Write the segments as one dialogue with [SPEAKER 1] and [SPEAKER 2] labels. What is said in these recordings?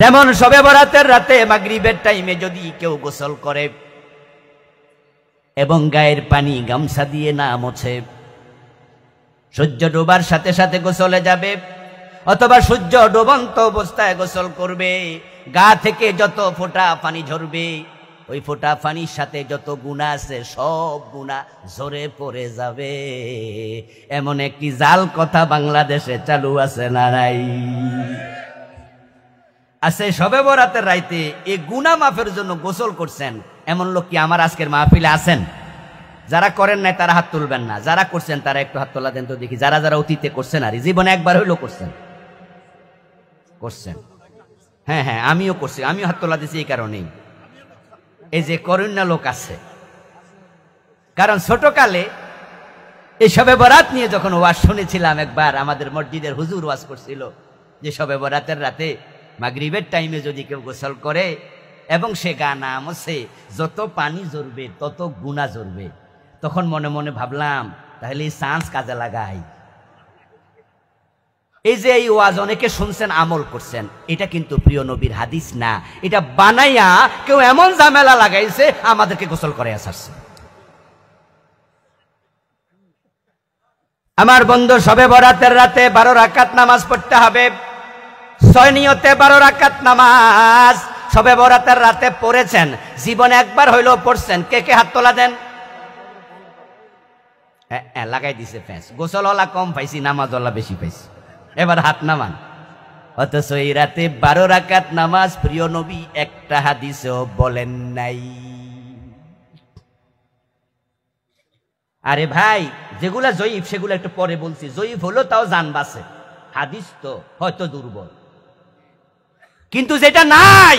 [SPEAKER 1] তেমন শবে বরাতের রাতে মাগরিবের টাইমে যদি কেউ গোসল করে এবং গায়ের পানি গামছা দিয়ে না মোছে, সূর্য ডোবার সাথে সাথে গোসলে যাবে অথবা সূর্য ডুবন্ত অবস্থায় গোসল করবে, গা থেকে যত ফোঁটা পানি ঝরবে ওই ফোঁটা পানির সাথে যত গুনাহ আছে সব গুনাহ ঝরে পড়ে যাবে। এমন একটি জাল কথা বাংলাদেশে চালু আছে না নাই? আছে। শবে বরাতের রাইতে এই গুনাহ মাফের জন্য গোসল করছেন এমন লোক কি আমার আজকের মাহফিলে আছেন? যারা করেন নাই তারা হাত তুলবেন না, যারা করছেন তারা একটু হাত তোলা দেন তো দেখি। যারা যারা অতীতে করছেন আর জীবনে একবার হইলো করছেন। হ্যাঁ হ্যাঁ, আমিও করছি, আমিও হাত তোলা দিছি এই কারণেই। এই যে করুণা লোক আছে, কারণ ছোটকালে এই শবে বরাত নিয়ে যখন ওয়াজ শুনেছিলাম, একবার আমাদের মসজিদের হুজুর ওয়াজ করছিল যে শবে বরাতের রাতে মাগরিবের টাইমে যদি কেউ গোসল করে এবং সে গা না মোছে যত পানি ঝরবে তত গুনাহ ঝরবে। তখন মনে মনে ভাবলাম তাহলে এই চান্স কাজে লাগাই। এই যে এই ওয়াজ অনেকে শুনছেন, আমল করছেন, এটা কিন্তু প্রিয় নবীর হাদিস না, এটা বানাইয়া কেউ এমন ঝামেলা লাগাইছে আমাদেরকে গোসল করে আসারছে। আমার বন্ধু, শবে বরাতের রাতে 12 রাকাত নামাজ পড়তে হবে। 6 নিয়তে 12 রাকাত নামাজ শবে বরাতের রাতে পড়েছেন, জীবনে একবার হইলেও পড়ছেন? কে কে হাত তোলা দেন? হ্যাঁ, লাগাই দিছে ফ্যাঁস। গোসলওয়ালা কম পাইছি, নামাজওয়ালা বেশি পাইছি। এবার হাত নামান। অথচ এই রাতে 12 রাকাত নামাজ প্রিয় নবী একটা হাদিসেও বলেন নাই। আরে ভাই, যেগুলা জয়ীফ সেগুলো একটু পরে বলছি, জয়ীফ হলো তাও জান বাঁচে, হাদিস তো হয়তো দুর্বল, কিন্তু যেটা নাই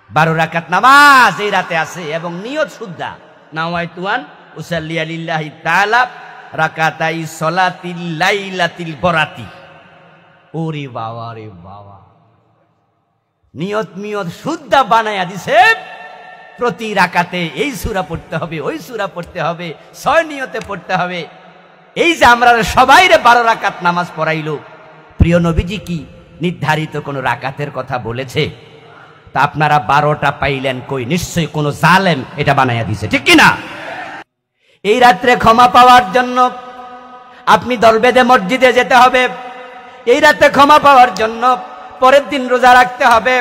[SPEAKER 1] 12 রাকাত নামাজ এই রাতে আছে এবং নিয়ত শুদ্ধা। নাওয়াইতুয়ান উসাল্লিয়া লিল্লাহি তাআলা রাকাতাই সলাতিল লাইলাতিল বরাতি। ওরে বাবা রে বাবা, নিয়ত শুদ্ধা বানায়া দিছে। প্রতি রাকাতে এই সূরা পড়তে হবে, ওই সূরা পড়তে হবে, 6 নিয়তে পড়তে হবে। এই যে আমরা সবাইরে 12 রাকাত নামাজ পড়াইলো, প্রিয় নবীজি কি নির্ধারিত কোন রাকাতের কথা বলেছে? তা আপনারা 12টা পাইলেন কই? নিশ্চয়ই কোন জালেম এটা বানায়া দিছে, ঠিক কি না? এই রাত্রে ক্ষমা পাওয়ার জন্য আপনি দলবেঁধে মসজিদে যেতে হবে। এই রাতে ক্ষমা পাওয়ার জন্য পরের দিন রোজা রাখতে হবে।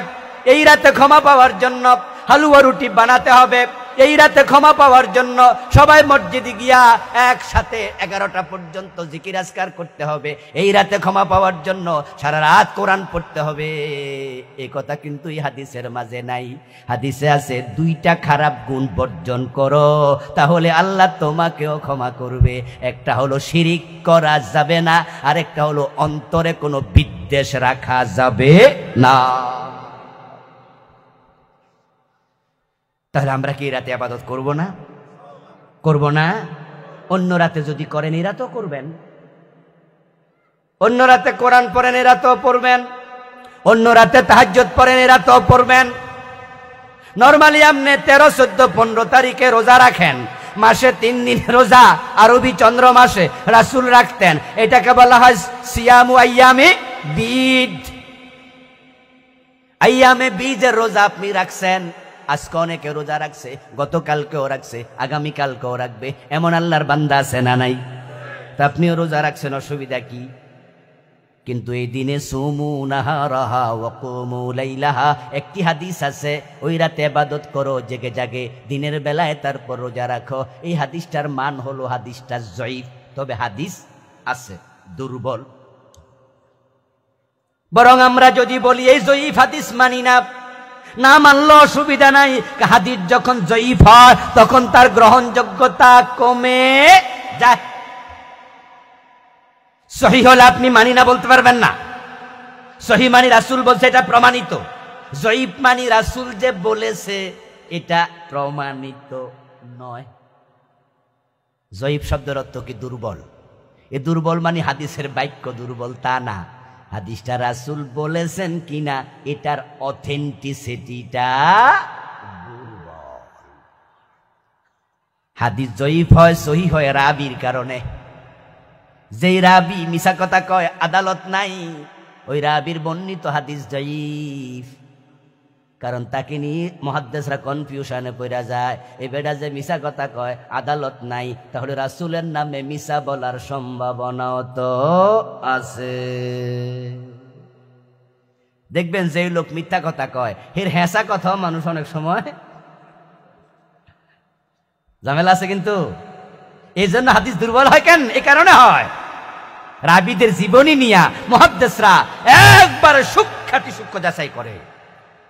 [SPEAKER 1] এই রাতে ক্ষমা পাওয়ার জন্য হালুয়া রুটি বানাতে হবে। এই রাতে ক্ষমা পাওয়ার জন্য সবাই মসজিদে গিয়া একসাথে 11টা পর্যন্ত জিকির আজকার করতে হবে। এই রাতে ক্ষমা পাওয়ার জন্য সারা রাত কোরআন পড়তে হবে। এই কথা কিন্তু এই হাদিসের মাঝে নাই। হাদিসে আছে 2টা খারাপ গুণ বর্জন করো, তাহলে আল্লাহ তোমাকেও ক্ষমা করবে। একটা হলো শিরিক করা যাবে না, আর একটা হলো অন্তরে কোনো বিদ্বেষ রাখা যাবে না। তাহলে আমরা কি রাতে ইবাদত করব না? অন্য রাতে যদি করেন এই রাতেও করবেন, অন্য রাতে কোরআন পড়েন এই রাতেও পড়বেন, অন্য রাতে তাহাজ্জুদ পড়েন এই রাতেও পড়বেন। নরমালি আপনি 13, 14, 15 তারিখে রোজা রাখেন, মাসে 3 দিন রোজা, আরবি চন্দ্র মাসে রাসূল রাখতেন। এটাকে বলা হয় সিয়ামু আইয়ামে বীজ। আইয়ামে বীজের রোজা আপনি রাখছেন। আজকে অনেকে রোজা রাখছে, গতকালকেও রাখছে, আগামীকালকেও রাখবে, এমন আল্লাহর বান্দা আছে না নাই? তা আপনিও রোজা রাখছেন, অসুবিধা কি? কিন্তু এই দিনে সুমু নাহারাহা ওয়া কুমু লাইলাহা, একটি হাদিস আছে, ওই রাতে ইবাদত করো জেগে জাগে, দিনের বেলায় তারপর রোজা রাখো। এই হাদিসটার মান হলো হাদিসটা জয়ীফ, তবে হাদিস আছে, দুর্বল। বরং আমরা যদি বলি এই জয়ীফ হাদিস মানি না, না মানলে অসুবিধা নাই। হাদিস যখন জয়ীফ হয় তখন তার গ্রহণযোগ্যতা কমে যায়। সহিহ হলে আপনি মানি না বলতে পারবেন না। সহিহ মানি রাসূল বলছে, এটা প্রমাণিত। জয়ীফ মানি রাসূল যে বলেছে এটা প্রমাণিত নয়। জয়ীফ শব্দের অর্থ কি? দুর্বল। এই দুর্বল মানে হাদিসের বাক্য দুর্বল তা না, হাদিসটা রাসূল বলেছেন কিনা এটার অথেন্টিসিটিটা দুর্বল। হাদিস জয়ীফ হয়, সহিহ হয় রাবির কারণে। যেই রাবি মিছা কথা কয়, আদালত নাই, ওই রাবির বর্ণিত হাদিস যায়ীফ, কারণ তাকে নিয়ে মুহাদ্দিসরা কনফিউশনে পড়া যায়। এই বেটা যে মিছা কথা কয়, আদালত নাই, তাহলে রাসূলের নামে মিছা বলার সম্ভাবনাও তো আছে। দেখবেন যে লোক মিথ্যা কথা কয়, এর হেসা কথাও মানুষ অনেক সময় ঝামেলা আছে। কিন্তু এই জন্য হাদিস দুর্বল হয় কেন? এই কারণে হয় রাবিদের জীবনী নিয়া মুহাদ্দিসরা একবারে সূক্ষ্মাতি সূক্ষ্ম যাচাই করে।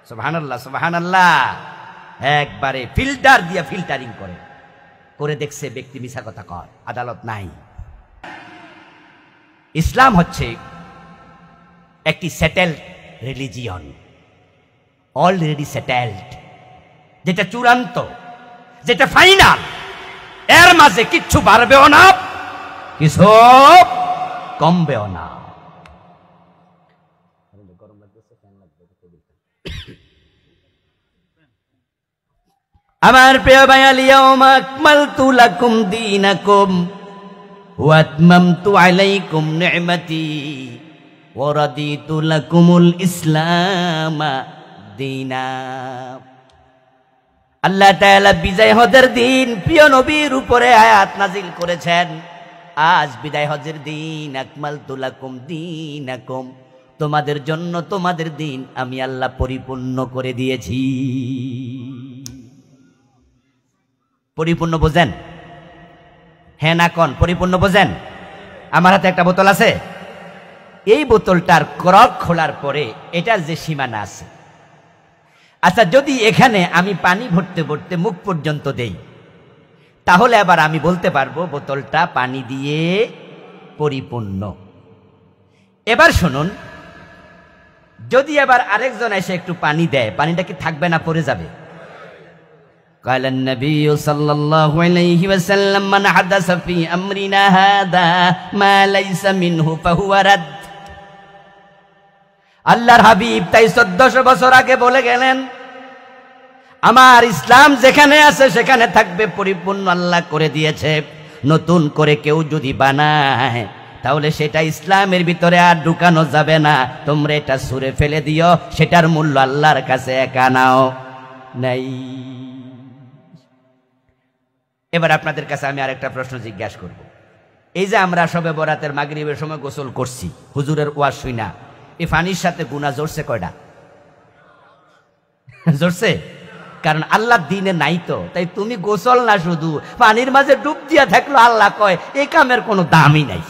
[SPEAKER 1] সুবহানাল্লাহ সুবহানাল্লাহ, একবারে ফিল্টার দিয়া ফিল্টারিং করে দেখছে ব্যক্তি মিছা কথা কয়, আদালত নাই। ইসলাম হচ্ছে একটি সেটেলড রিলিজিয়ন, অলরেডি সেটেলড, যেটা চূড়ান্ত, যেটা ফাইনাল। এর মাঝে কিচ্ছু বাড়বেও না, কিছু কমবেও না। আমার প্রিয় ভাই, আল-ইয়াওমা আকমালতু লাকুম দীনাকুম ওয়া আতমামতু আলাইকুম নি'মাতি ওয়া রাদিতু লাকুমুল ইসলাম দীনা। আল্লাহ তাআলা বিজয় হজের দিন প্রিয় নবীর উপরে আয়াত নাজিল করেছেন। আজ বিদায় হজের দিন, আকমালতু লাকুম দীনাকুম, তোমাদের জন্য তোমাদের দিন আমি আল্লাহ পরিপূর্ণ করে দিয়েছি। পরিপূর্ণ বোঝেন? হ্যাঁ না কোন পরিপূর্ণ বোঝেন? আমার হাতে একটা বোতল আছে, এই বোতলটার ক্রক খোলার পরে এটার যে সীমানা আছে, আচ্ছা যদি এখানে আমি পানি ভরতে ভরতে মুখ পর্যন্ত দেই, তাহলে আবার আমি বলতে পারবো বোতলটা পানি দিয়ে পরিপূর্ণ। এবার শুনুন, যদি আবার আরেকজন এসে একটু পানি দেয়, পানিটা কি থাকবে না পড়ে যাবে? قال النبي صلى الله عليه وسلم من حدث في أمرنا هذا ما ليس منه فهو رد। আল্লাহর হাবিব তাই 1400 বছর আগে বলে গেলেন, আমার ইসলাম যেখানে আছে সেখানে থাকবে, পরিপূর্ণ আল্লাহ করে দিয়েছে। নতুন করে কেউ যদি বানায় তাহলে সেটা ইসলামের ভিতরে আর ঢুকানো যাবে না। তোমরা এটা ছুঁড়ে ফেলে দিও, সেটার মূল্য আল্লাহর কাছে একা নাও নাই। এবার আপনাদের কাছে আমি আরেকটা প্রশ্ন জিজ্ঞাসা করব। এই যে আমরা শবে বরাতের মাগরিবের সময় গোসল করছি হুজুরের ওয়াজ শুনা, এই পানির সাথে গুনাহ জড়ছে কয়টা? জড়ছে, কারণ আল্লাহ দিনে নাই তো। তাই তুমি গোসল না, শুধু পানির মাঝে ডুব দিয়া থাকলো, আল্লাহ কয় এই কামের কোনো দামই নাই।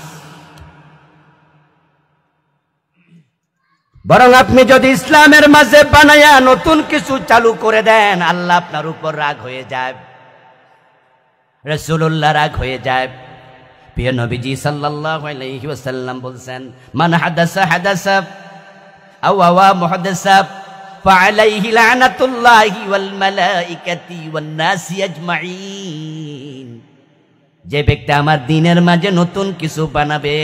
[SPEAKER 1] বরং আপনি যদি ইসলামের মাঝে বানায়া নতুন কিছু চালু করে দেন, আল্লাহ আপনার উপর রাগ হয়ে যায়, রাসূলুল্লাহ রাগ হয়ে যায়। প্রিয় নবীজি সাল্লাল্লাহু আলাইহি ওয়াসাল্লাম বলছেন, মান হাদাসা হাদাসা আও আওয়া মুহাদ্দিসা ফাআলাইহি লানাতুল্লাহি ওয়াল মালাইকাতি ওয়ান নাসি আজমাইন। যে ব্যক্তি আমার দ্বীনের মাঝে নতুন কিছু বানাবে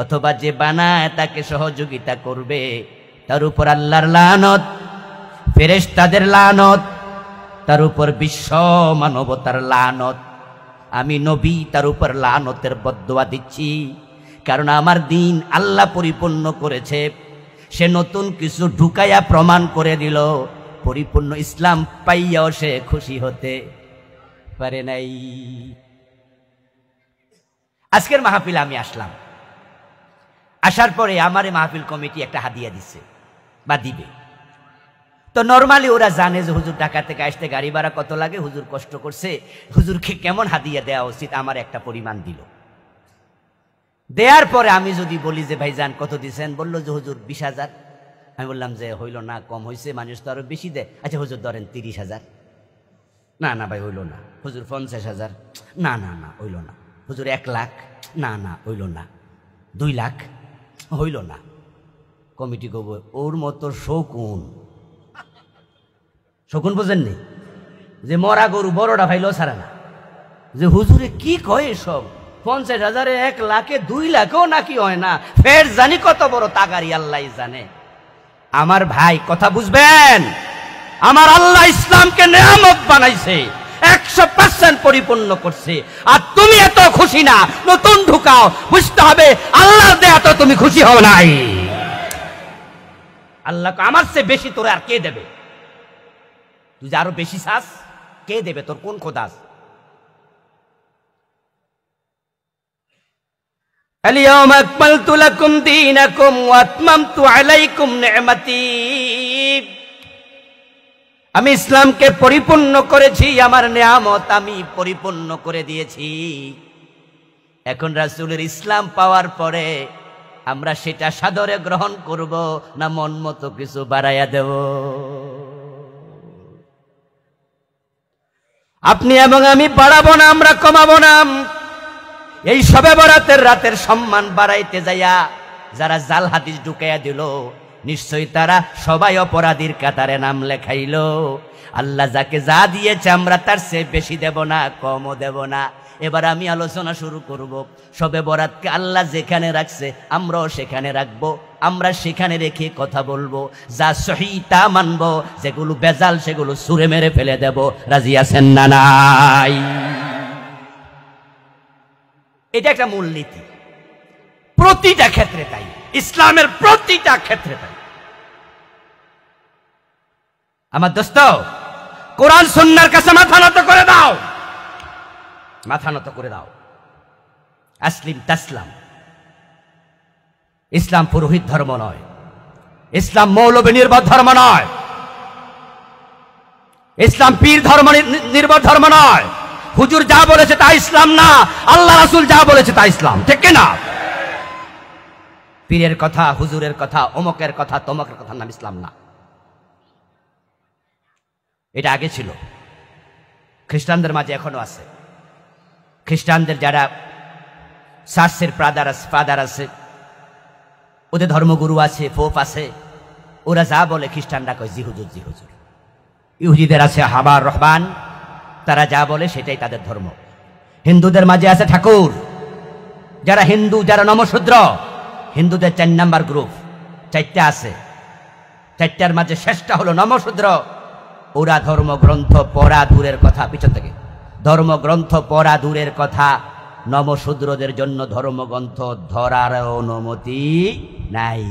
[SPEAKER 1] অথবা যে বানায় তাকে সহযোগিতা করবে, তার উপর আল্লাহর লানত, ফেরেশতাদের লানত, তার উপর বিশ্ব মানবতার লানত। আমি নবী তার উপর লানতের বদদোয়া দিচ্ছি, কারণ আমার দিন আল্লাহ পরিপূর্ণ করেছে। সে নতুন কিছু ঢুকাইয়া প্রমাণ করে দিল, পরিপূর্ণ ইসলাম পাইয়াও সে খুশি হতে পারে নাই। আজকের মাহফিলে আমি আসলাম, আসার পরে আমার মাহফিল কমিটি একটা হাদিয়া দিচ্ছে বা দিবে। তো নরমালি ওরা জানে যে হুজুর ঢাকা থেকে আসতে গাড়ি ভাড়া কত লাগে, হুজুর কষ্ট করছে, হুজুরকে কেমন হাদিয়া দেওয়া উচিত, আমার একটা পরিমাণ দিল। দেওয়ার পরে আমি যদি বলি যে ভাইজান কত দিচ্ছেন, বললো যে হুজুর 20,000। আমি বললাম যে হইল না, কম হয়েছে, মানুষ তো আরো বেশি দেয়। আচ্ছা হুজুর ধরেন 30,000। না না ভাই হইল না। হুজুর 50,000। না না না হইল না। হুজুর 1 লাখ। না না হইল না। 2 লাখ। হইল না। কমিটি কব ওর মতো শকুন, শকুন বোঝেননি, যে মরা গরু বড়টা ভাইলেও ছাড়ে না, যে হুজুরে কি কয় সব, 50,000 1 লাখে 2 লাখও নাকি হয় না, ফের জানি কত বড় তাগারি আল্লাহ জানে। আমার ভাই কথা বুঝবেন, আমার আল্লাহ ইসলামকে নেয়ামত বানাইছে, 100% পরিপূর্ণ করছে। আর তুমি এত খুশি না, নতুন ঢুকাও, বুঝতে হবে আল্লাহর দেয়া তো তুমি খুশি হও নাই। আল্লাহ আমার চেয়ে বেশি তোর আর কে দেবে? তুই যে আরো বেশি চাস, কে দেবে? তোর কোন খোদাস? اليوم أكملت لكم دينكم وأتممت عليكم نعمتي। আমি ইসলামকে পরিপূর্ণ করেছি, আমার নিয়ামত আমি পরিপূর্ণ করে দিয়েছি। এখন রাসূলের ইসলাম পাওয়ার পরে আমরা সেটা সাদরে গ্রহণ করব না মন মতো কিছু বাড়াইয়া দেব? আপনি এবং আমি বাড়াবো না, আমরা কমাবো না। এই শবে বরাতের রাতের সম্মান বাড়াইতে যাইয়া যারা জাল হাদিস ঢুকাইয়া দিল, নিশ্চয়ই তারা সবাই অপরাধীর কাতারে নাম লেখাইল। আল্লাহ যাকে যা দিয়েছে আমরা তার চেয়ে বেশি দেব না, কমও দেব না। এবার আমি আলোচনা শুরু করব। শবে বরাতকে আল্লাহ যেখানে রাখছে আমরাও সেখানে রাখবো, আমরা সেখানে রেখে কথা বলবো। যা সহি তা মানবো, যেগুলো বেজাল সেগুলো ছুঁড়ে মেরে ফেলে দেব। রাজি আছেন না নাই? এটা একটা মূলনীতি, প্রতিটা ক্ষেত্রে তাই, ইসলামের প্রতিটা ক্ষেত্রে তাই। আমার দোস্ত, কোরআন সুন্নাহর কাছে মাথা নত করে দাও, মাথা নত করে দাও। আসলিম তাসলাম। ইসলাম পুরোহিত ধর্ম নয়, ইসলাম মৌলবী নির্ভর ধর্ম নয়, ইসলাম পীর ধর্ম নির্ভর ধর্ম নয়। হুজুর যা বলেছে তা ইসলাম না, আল্লাহ রাসূল যা বলেছে তা ইসলাম, ঠিক কিনা? পীরের কথা, হুজুরের কথা, অমকের কথা, তমকের কথা নাম ইসলাম না। এটা আগে ছিল, খ্রিস্টানদের মাঝে এখনো আছে। খ্রিস্টানদের যারা চার্চের ফাদার আছে, ওদের ধর্মগুরু আছে, পোপ আছে, ওরা যা বলে খ্রিস্টানরা কয় জি হুজুর, জি হুজুর। ইহুদিদের আছে হাবার রহবান, তারা যা বলে সেটাই তাদের ধর্ম। হিন্দুদের মাঝে আছে ঠাকুর, যারা হিন্দু, যারা নমশূদ্র। হিন্দুদের 4 নাম্বার গ্রুপ, 4টা আছে, 4টার মাঝে শেষটা হলো নমশূদ্র। ওরা ধর্মগ্রন্থ পড়া দূরের কথা, পিছন থেকে, ধর্মগ্রন্থ পড়া দূরের কথা, নমশূদ্রদের জন্য ধর্মগ্রন্থ ধরার অনুমতি নাই।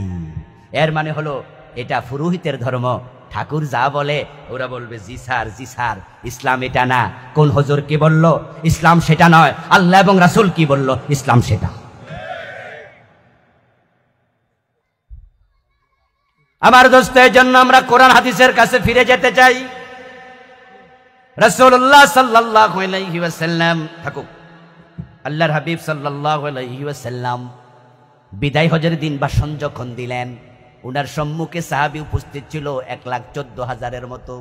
[SPEAKER 1] এর মানে হলো এটা পুরোহিতের ধর্ম। ঠাকুর যা বলে ওরা বলবে জি স্যার, জি স্যার। ইসলাম এটা না। কোন হুজুর কি বলল ইসলাম সেটা নয়, আল্লাহ এবং রাসূল কি বলল ইসলাম সেটা। আমার দোস্তের জন্য আমরা কোরআন হাদিসের কাছে ফিরে যেতে চাই। রাসূলুল্লাহ সাল্লাল্লাহু আলাইহি ওয়াসাল্লাম থাকুক, আল্লাহর হাবিব সাল্লাল্লাহু আলাইহি ওয়াসাল্লাম বিদায় হজের দিন ভাষণ যখন দিলেন, উনার সম্মুখে সাহাবী উপস্থিত ছিল 1,14,000-এর মতো।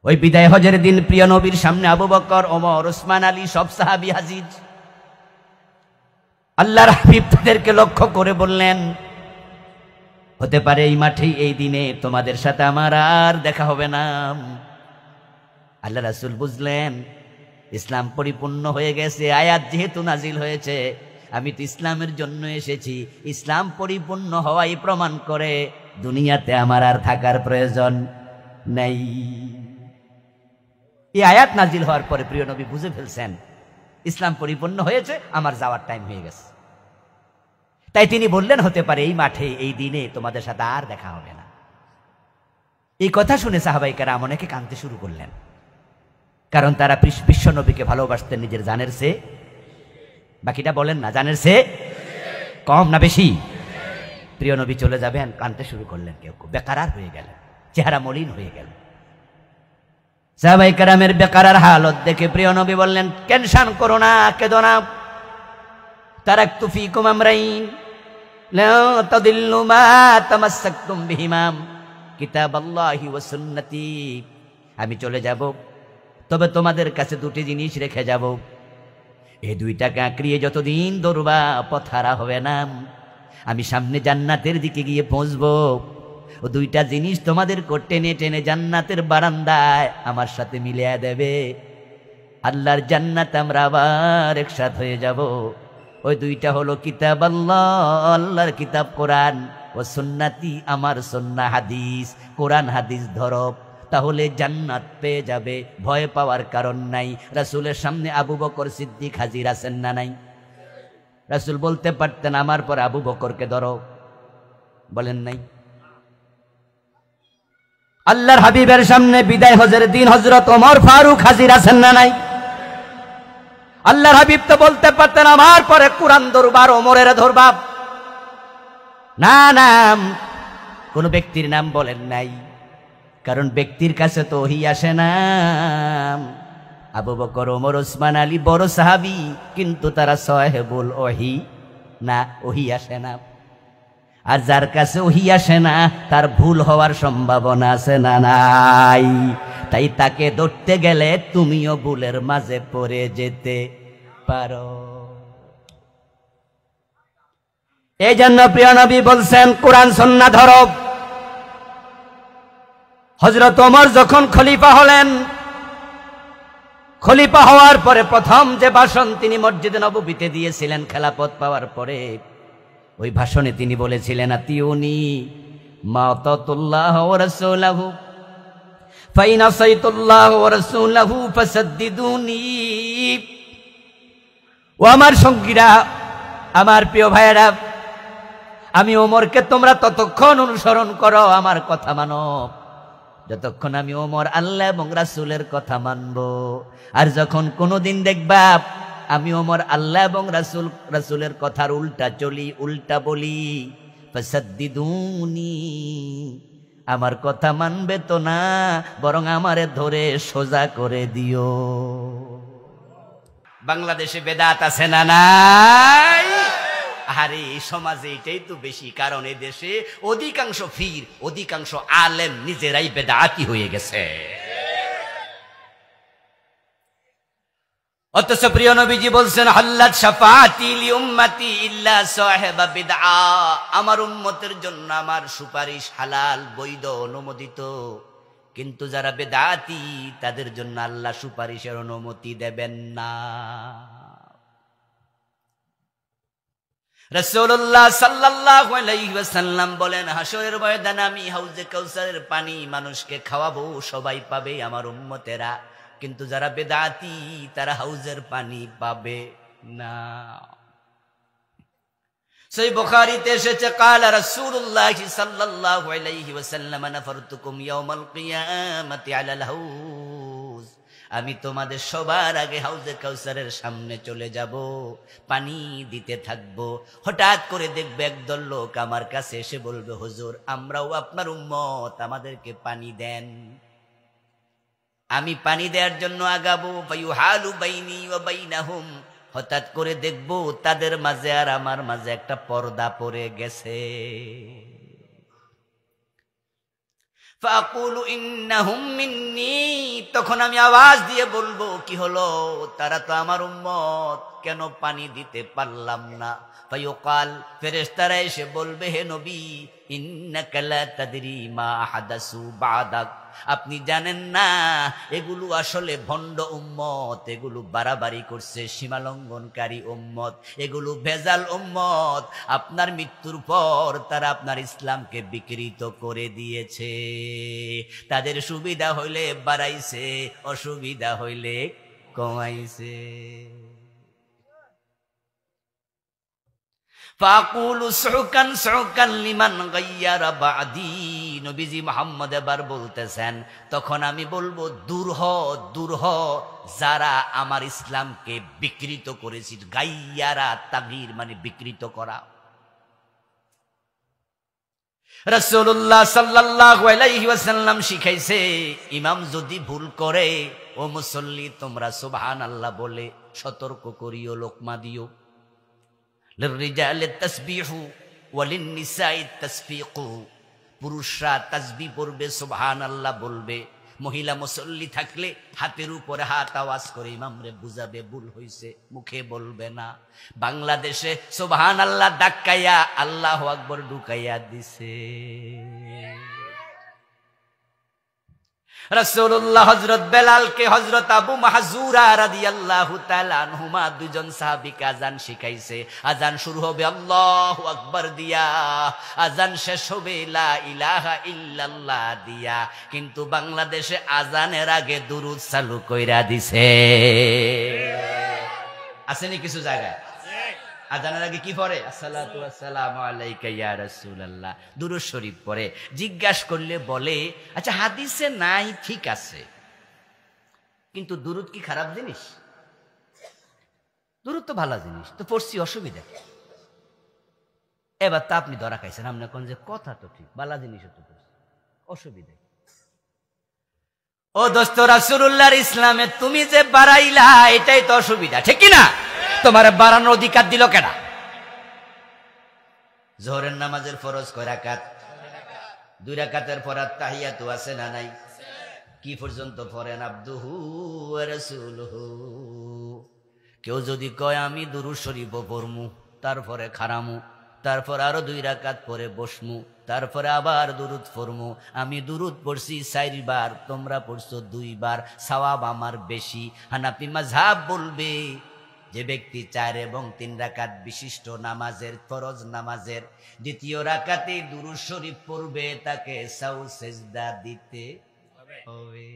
[SPEAKER 1] ওই বিদায় হজের দিন প্রিয় নবীর সামনে আবু বকর, ওমর, ওসমান, আলী সব সাহাবী হাজির। আল্লাহর হাবিব তাদেরকে লক্ষ্য করে বললেন, হতে পারে এই মাঠেই এই দিনে তোমাদের সাথে আমার আর দেখা হবে না। আল্লাহ রাসূল বুঝলেন ইসলাম পরিপূর্ণ হয়ে গেছে, আয়াত যেহেতু নাজিল হয়েছে, আমি তো ইসলামের জন্য এসেছি, ইসলাম পরিপূর্ণ হওয়াই প্রমাণ করে দুনিয়াতে আমার আর থাকার প্রয়োজন নেই। এই আয়াত নাজিল হওয়ার পরে প্রিয় নবী বুঝে ফেলছেন ইসলাম পরিপূর্ণ হয়েছে, আমার যাওয়ার টাইম হয়ে গেছে। তাই তিনি বললেন, হতে পারে এই মাঠে এই দিনে তোমাদের সাথে আর দেখা হবে না। এই কথা শুনে সাহাবায়ে কেরাম অনেকে কাঁদতে শুরু করলেন, কারণ তারা বিশ্ব নবীকে ভালোবাসতেন নিজের জানের চেয়ে। বাকিটা বলেন না, জানের চেয়ে কম না বেশি? প্রিয় নবী চলে যাবেন, কাঁদতে শুরু করলেন, কেউ কেউ বেকারার হয়ে গেলেন, চেহারা মলিন হয়ে গেল। সাহাবায়ে কেরামের বেকারার হালত দেখে প্রিয় নবী বললেন, টেনশন করো না, কেঁদো না। তারাকতু ফীকুম আমরাইন লা তাদিল্লু মা তামাসসাকতুম বিহিমা কিতাবাল্লাহি ওয়া সুন্নতি। আমি চলে যাব, তবে তোমাদের কাছে 2টি জিনিস রেখে যাব। এই 2টাকে আঁকড়িয়ে যতদিন দৌড়বা পথ হারা হবে না। আমি সামনে জান্নাতের দিকে গিয়ে পৌঁছবো, ও 2টা জিনিস তোমাদের টেনে টেনে জান্নাতের বারান্দায় আমার সাথে মিলিয়ে দেবে। আল্লাহর জান্নাত আমরা আবার একসাথ হয়ে যাব। ওই 2টা হলো কিতাব আল্লাহ, আল্লাহর কিতাব কোরআন, ও সুন্নতি, আমার সুন্নাহ হাদিস। কোরআন হাদিস ধরো, তাহলে জান্নাত পেয়ে যাবে, ভয় পাওয়ার কারণ নাই। রাসূলের সামনে আবু বকর সিদ্দিক হাজির আছেন না নাই? রাসূল বলতে পারতেন আমার পর আবু বকরকে ধরো, বলেন নাই? আল্লাহর হাবিবের সামনে বিদায় হজের দিন হযরত ওমর ফারুক হাজির আছেন না নাই? আল্লাহর হাবিব তো বলতে পারতেন আমার পরে কুরআন ধরবার ওমরের ধরবা, না না, কোন ব্যক্তির নাম বলেন নাই, কারণ ব্যক্তির কাছে তো ওহী আসে না। আবু বকর, ওমর, ওসমান, আলী বড় সাহাবী, কিন্তু তারা সাহেবুল ওহী না, ওহী আসে না। আর যার কাছে ওহী আসে না তার ভুল হওয়ার সম্ভাবনা আছে না নাই? তাই তাকে ধরতে গেলে তুমিও ভুলের মাঝে পড়ে যেতে পারো। এই জন্য প্রিয় নবী বলছেন কোরআন সুন্নাহ ধরো। হযরত ওমর যখন খলিফা হলেন, খলিফা হওয়ার পরে প্রথম যে ভাষণ তিনি মসজিদে নববীতে দিয়েছিলেন খেলাফত পাওয়ার পরে, ওই ভাষণে তিনি বলেছিলেন আতিউনি মা আতাতুল্লাহ ওয়া রাসূলুহু ফাইন আসাইতুল্লাহ ওয়া রাসূলুহু ফাসাদ্দিদুনি। ও আমার সঙ্গীরা, আমার প্রিয় ভাইয়েরা, আমি ওমরকে তোমরা ততক্ষণ অনুসরণ করো, আমার কথা মানো, যতক্ষণ আমি ওমর আল্লাহ এবং রাসূলের কথা মানব। আর যখন কোনোদিন দেখবা আমি ওমর আল্লাহ এবং রাসূলের কথার উল্টা চলি, উল্টা বলি, ফাসাদ্দিদুনি, আমার কথা মানবে তো না, বরং আমারে ধরে সোজা করে দিও। বাংলাদেশে বেদাত আছে না নাই? আরে সমাজে এটাই তো বেশি, কারণ এই দেশে অধিকাংশ পীর, অধিকাংশ আলেম নিজেরাই বেদাতি হয়ে গেছে। অথচ প্রিয় নবীজি বলছেন হাল্লাত শাফাআতি লি উম্মতি ইল্লা সাহিবা বিদআ, আমার উম্মতের জন্য আমার সুপারিশ হালাল, বৈধ, অনুমোদিত, কিন্তু যারা বেদাতি তাদের জন্য আল্লাহ সুপারিশের অনুমতি দেবেন না। রাসূলুল্লাহ সাল্লাল্লাহু আলাইহি ওয়াসাল্লাম বলেন হাশরের ময়দানে আমি হাউজে কাউসারের পানি মানুষকে খাওয়াবো, সবাই পাবে আমার উম্মতেরা, কিন্তু যারা বেদাতি তারা হাউজের পানি পাবে না। সহিহ বুখারীতে এসেছে ক্বালা রাসূলুল্লাহ সাল্লাল্লাহু আলাইহি ওয়াসাল্লাম নাফারতুকুম ইয়াউমাল কিয়ামাতি আলাল হাউজ, আমি তোমাদের সবার আগে হাউজে কাউসারের সামনে চলে যাব, পানি দিতে থাকবো। হঠাৎ করে দেখবে একদল লোক আমার কাছে এসে বলবে হুজুর আমরাও আপনার উম্মত, আমাদেরকে পানি দেন। আমি পানি দেওয়ার জন্য আগাবো, ফায়ুহালু বাইনি ওয়া বাইনাহুম, হঠাৎ করে দেখব তাদের মাঝে আর আমার মাঝে একটা পর্দা পড়ে গেছে। ফাকুলু ইন্নাহুম মিন্নি, তখন আমি আওয়াজ দিয়ে বলবো কি হলো, তারা তো আমার উম্মত, কেন পানি দিতে পারলাম না? ফায়ুকাল, ফেরেশতারা এসে বলবে হে নবী ইন্নাকা লা তাদরি মা হাদাসু বাদাক, আপনি জানেন না এগুলো আসলে ভণ্ড উম্মত, এগুলো বাড়াবাড়ি করছে, সীমালঙ্ঘনকারী উম্মত, এগুলো ভেজাল উম্মত, আপনার মৃত্যুর পর তারা আপনার ইসলামকে বিকৃত করে দিয়েছে, তাদের সুবিধা হইলে বাড়াইছে, অসুবিধা হইলে কমাইছে। ফাকুলু সুকান সুকান লিমান গায়্যারা বাদি, নবীজি মুহাম্মদ এবার বলতেছেন তখন আমি বলবো দূর হ, দূর হ, যারা আমার ইসলামকে বিকৃত করেছে। গায়্যারা তাগয়ীর মানে বিকৃত করা। রাসূলুল্লাহ সাল্লাল্লাহু আলাইহি ওয়াসাল্লাম শিখাইছে ইমাম যদি ভুল করে, ও মুসল্লি তোমরা সুবহানাল্লাহ বলে সতর্ক করিও, লোকমা দিও। লিররিজালিত তাসবিহু ওয়া লিন্নিসাইত তাসফিকু, পুরুষরা তাসবিহ পড়বে, সুবহানাল্লাহ বলবে, মহিলা মুসল্লি থাকলে হাতের উপরে হাত আওয়াজ করে ইমামরে বুঝাবে ভুল হইছে, মুখে বলবে না। বাংলাদেশে সুবহানাল্লাহ ডাকাইয়া আল্লাহু আকবার ঢুকাইয়া দিছে। রাসূলুল্লাহ হযরত বেলালকে হযরত আবু মাহজুরা রাদিয়াল্লাহু তাআলা আনহুমা দুজন সাহাবীকে আযান শিখাইছে। আযান শুরু হবে আল্লাহু আকবার দিয়া, আযান শেষ হবে লা ইলাহা ইল্লাল্লাহ দিয়া, কিন্তু বাংলাদেশে আযানের আগে দুরূদ চালু কইরা দিছে। আছে নি কিছু জায়গায়? আজানের আগে কি পড়ে? আসসালাতু ওয়াসসালামু আলাইকা ইয়া রাসূলুল্লাহ, দুরূদ শরীফ পড়ে। জিজ্ঞাসা করলে বলে, আচ্ছা হাদিসে নাই ঠিক আছে, কিন্তু দুরূদ কি খারাপ জিনিস? দুরূদ তো ভালো জিনিস, তো পড়ছি, অসুবিধা। এবার তো আপনি ধরা খাইছেন, আপনি কোন যে কথা তো ঠিক, ভালো জিনিস তো পড়ছি, অসুবিধা। ও দোস্ত, রাসূলুল্লাহর ইসলামে তুমি যে বাড়াইলা এটাই তো অসুবিধা, ঠিক কি না? তোমার বাড়ানোর অধিকার দিল কেডা? যোহরের নামাজের ফরজ কয় রাকাত? 2 রাকাতের পর তাহিয়াতু আছে না নাই? কি পর্যন্ত পড়েন? আবদুহু ওয়া রাসূলুহু। কেউ যদি কয় আমি দুরূদ শরীফ পড়মু, তারপরে খারামু, তারপর আরো 2 রাকাত পরে বসমু, তারপরে আবার দুরূদ পড়মু, আমি দুরূদ পড়ছি 4 বার, তোমরা পড়ছো 2 বার, সওয়াব আমার বেশি। হানাফি মাযহাব বলবে যে ব্যক্তি 4 এবং 3 রাকাত বিশিষ্ট নামাজের, ফরজ নামাজের 2য় রাকাতে দুরূদ শরীফ পড়বে, তাকে সাউ সেজদা দিতে হবে।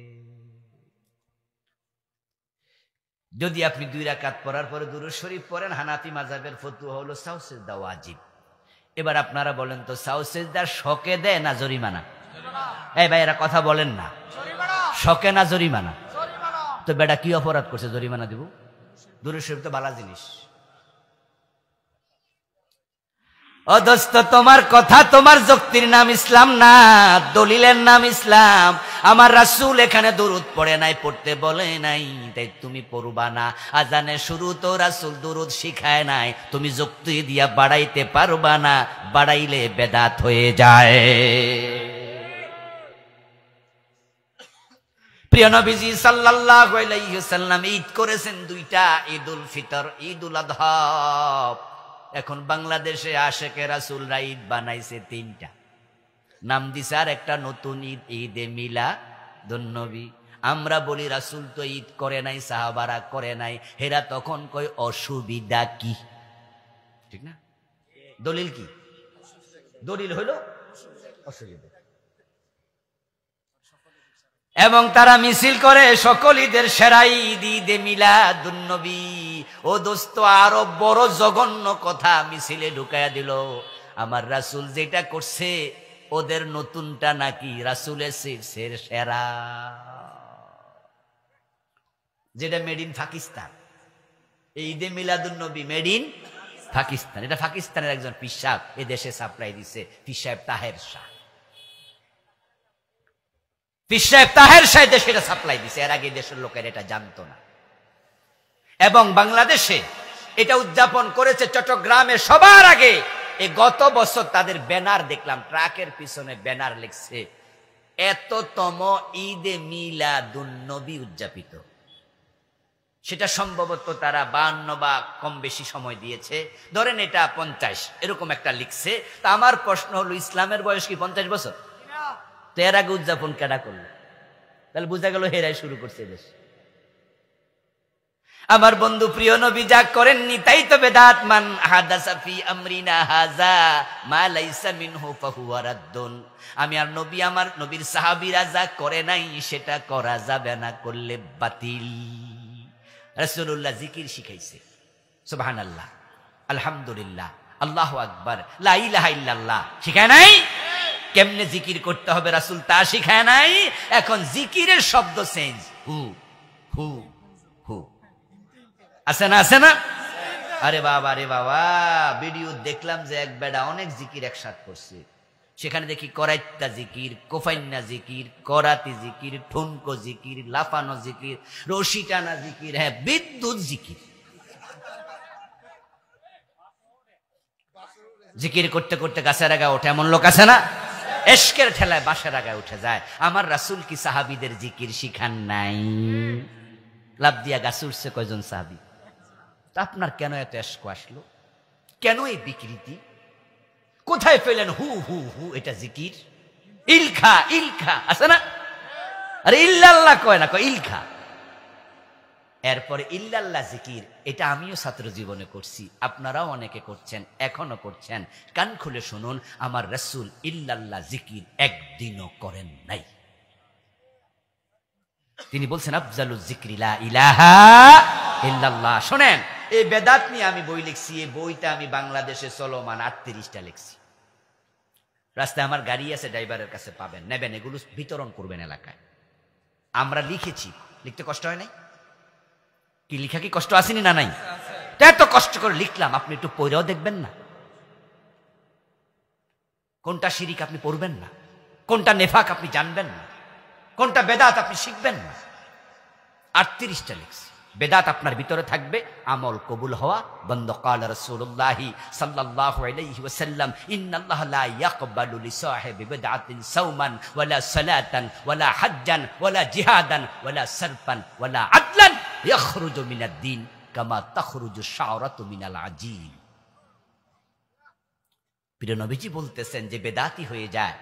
[SPEAKER 1] যদি আপনি 2 রাকাত পড়ার পরে দুরূদ শরীফ পড়েন, হানাফি মাযহাবের ফতোয়া হলো সাউ সেজদা ওয়াজিব। এবার আপনারা বলেন তো, সাউ সেজদা শকে দেয় না জরিমানা? এই ভাই, এরা কথা বলেন না, শকে না জরিমানা? তো বেটা কি অপরাধ করছে জরিমানা দিব? দুরূদ শরীফ তো ভালো জিনিস। ও দোস্ত, তোমার কথা, তোমার যুক্তির নাম ইসলাম না, দলিলের নাম ইসলাম। আমার রাসূল এখানে দুরূদ পড়ে নাই, পড়তে বলে নাই, তাই তুমি পড়বা না। আজানের শুরু তো রাসূল দুরূদ শিখায় নাই, তুমি যুক্তি দিয়া বাড়াইতে পারবা না, বাড়াইলে বেদাত হয়ে যায়। প্রিয় নবীজি সাল্লাল্লাহু আলাইহি ওয়াসাল্লাম ঈদ করেছেন 2টা, ঈদুল ফিতর, ঈদুল আযহা। এখন বাংলাদেশে আশেকে রাসূলরা ঈদ বানাইছে 3টা, নাম দিছে আর একটা নতুন ঈদ, ঈদে মিলাদুন্নবী। আমরা বলি রাসূল তো ঈদ করে নাই, সাহাবারা করে নাই, হেরা তখন কই অসুবিধা কি? ঠিক না? দলিল কি? দলিল হইল অসুবিধা। এবং তারা মিছিল করে সকল ঈদের সেরা ঈদ, ঈদে মিলাদুন্নবী। ও দোস্ত, আরো বড় জঘন্য কথা মিছিলে ঢুকাইয়া দিল। আমার রাসূল যেটা করছে, ওদের নতুনটা নাকি রাসূলের শীর্ষের সেরা, যেটা মেড ইন পাকিস্তান। এই ঈদে মিলাদুন্নবী মেড ইন পাকিস্তান। এটা পাকিস্তানের একজন পীর সাহেব এ দেশে সাপ্লাই দিছে, পীর সাহেব তাহের শাহ। পীর সাহেব তাহের শাহ দেশে এটা সাপ্লাই দিছে, এর আগে দেশের লোকের এটা জানতো না। এবং বাংলাদেশে এটা উদযাপন করেছে চট্টগ্রামে সবার আগে। এই গত বছর তাদের ব্যানার দেখলাম, ট্রাকের পিছনে ব্যানার লিখছে এততম ঈদে মিলাদুন্নবী উদযাপিত। সেটা সম্ভবত তারা 52 বা কম বেশি সময় দিয়েছে, ধরেন এটা 50 এরকম একটা লিখছে। তা আমার প্রশ্ন হলো, ইসলামের বয়স কি 50 বছর? তো এর আগে উদযাপন কেডা করলো? তাহলে বোঝা গেল হেরাই শুরু করছে দেশ। আমার বন্ধু প্রিয় নবী যা করেননি তাই তো বেদাত। মান হাদাসা ফি আমরিনা হাযা মা লাইসা মিনহু ফাহুয়া রাদ্দুন। আমি আর নবী, আমার নবীর সাহাবীরা যা করে নাই সেটা করা যাবে না, করলে বাতিল। রাসূলুল্লাহ জিকির শিখাইছে, সুবহানাল্লাহ, আলহামদুলিল্লাহ, আল্লাহু আকবার, লা ইলাহা ইল্লাল্লাহ শিখায় নাই? কেমনে জিকির করতে হবে রাসূল তা শিখায় নাই? এখন জিকিরের শব্দ চেঞ্জ, হু হু হু, আছে না? আছে না? আরে বাবা, আরে বাবা, ভিডিও দেখলাম যে এক বেডা অনেক জিকির একসাথে করছে। সেখানে দেখি করাইত্তা জিকির, কোফাইন্না জিকির, করাতি জিকির, ঠুনকো জিকির, লাফানো জিকির, রশি টানা জিকির, হ্যাঁ বিদ্যুৎ জিকির। জিকির করতে করতে গাছের আগায় ওঠে এমন লোক আছে না? এশকের ঠেলায় বাঁশের আগায় উঠে যায়। আমার রাসূল কি সাহাবীদের জিকির শিখান নাই? লাভ দিয়া গাছে উঠছে কয়জন সাহাবী? আপনার কেন এত এশক আসলো? কেন এই বিকৃতি? কোথায় পেলেন হু হু হু এটা জিকির? ইলখা ইলখা আছে না? আরে ইল্লাল্লাহ কয় না, কয় ইলখা। এরপরে ইল্লাল্লাহ জিকির, এটা আমিও ছাত্র জীবনে করছি, আপনারাও অনেকে করছেন, এখনো করছেন। কান খুলে শুনুন, আমার রাসূল ইল্লাল্লাহ জিকির একদিনও করেন নাই। তিনি বলছেন আফজালুজ জিকরি লা ইলাহা ইল্লাল্লাহ। শোনেন, এই বেদাত নিয়ে আমি বই লিখছি। এই বইটা আমি বাংলাদেশে চলমান 38টা লিখছি। রাস্তায় আমার গাড়ি আছে, ড্রাইভারের কাছে পাবেন, নেবেন, এগুলো বিতরণ করবেন এলাকায়। আমরা লিখেছি, লিখতে কষ্ট হয় নাই? কি লিখা কি কষ্ট আসেনি না নাই? এত কষ্ট করে লিখলাম, আপনি একটু পড়েও দেখবেন না? কোনটা শিরিক আপনি পড়বেন না? কোনটা নেফাক আপনি জানবেন না? কোনটা বেদাত আপনি শিখবেন না? 38টা লিখছি। বেদাত আপনার ভিতরে থাকবে, আমল কবুল হওয়া বন্ধ। ক্বালা রাসূলুল্লাহ সাল্লাল্লাহু আলাইহি ওয়াসাল্লাম, ইন্নাল্লাহা লা ইয়াকবালু লিসাহিবি বিদআতিন সাওমান ওয়ালা সালাতান ওয়ালা হাজ্জান ওয়ালা জিহাদান ওয়ালা সারফান ওয়ালা আদলান ইয়াখরুজু মিনাদ দ্বীন কামা তাখরুজু শাওরাতু মিনাল আজীল। প্রিয় নবীজি বলতেছেন, যে বেদাতি হয়ে যায়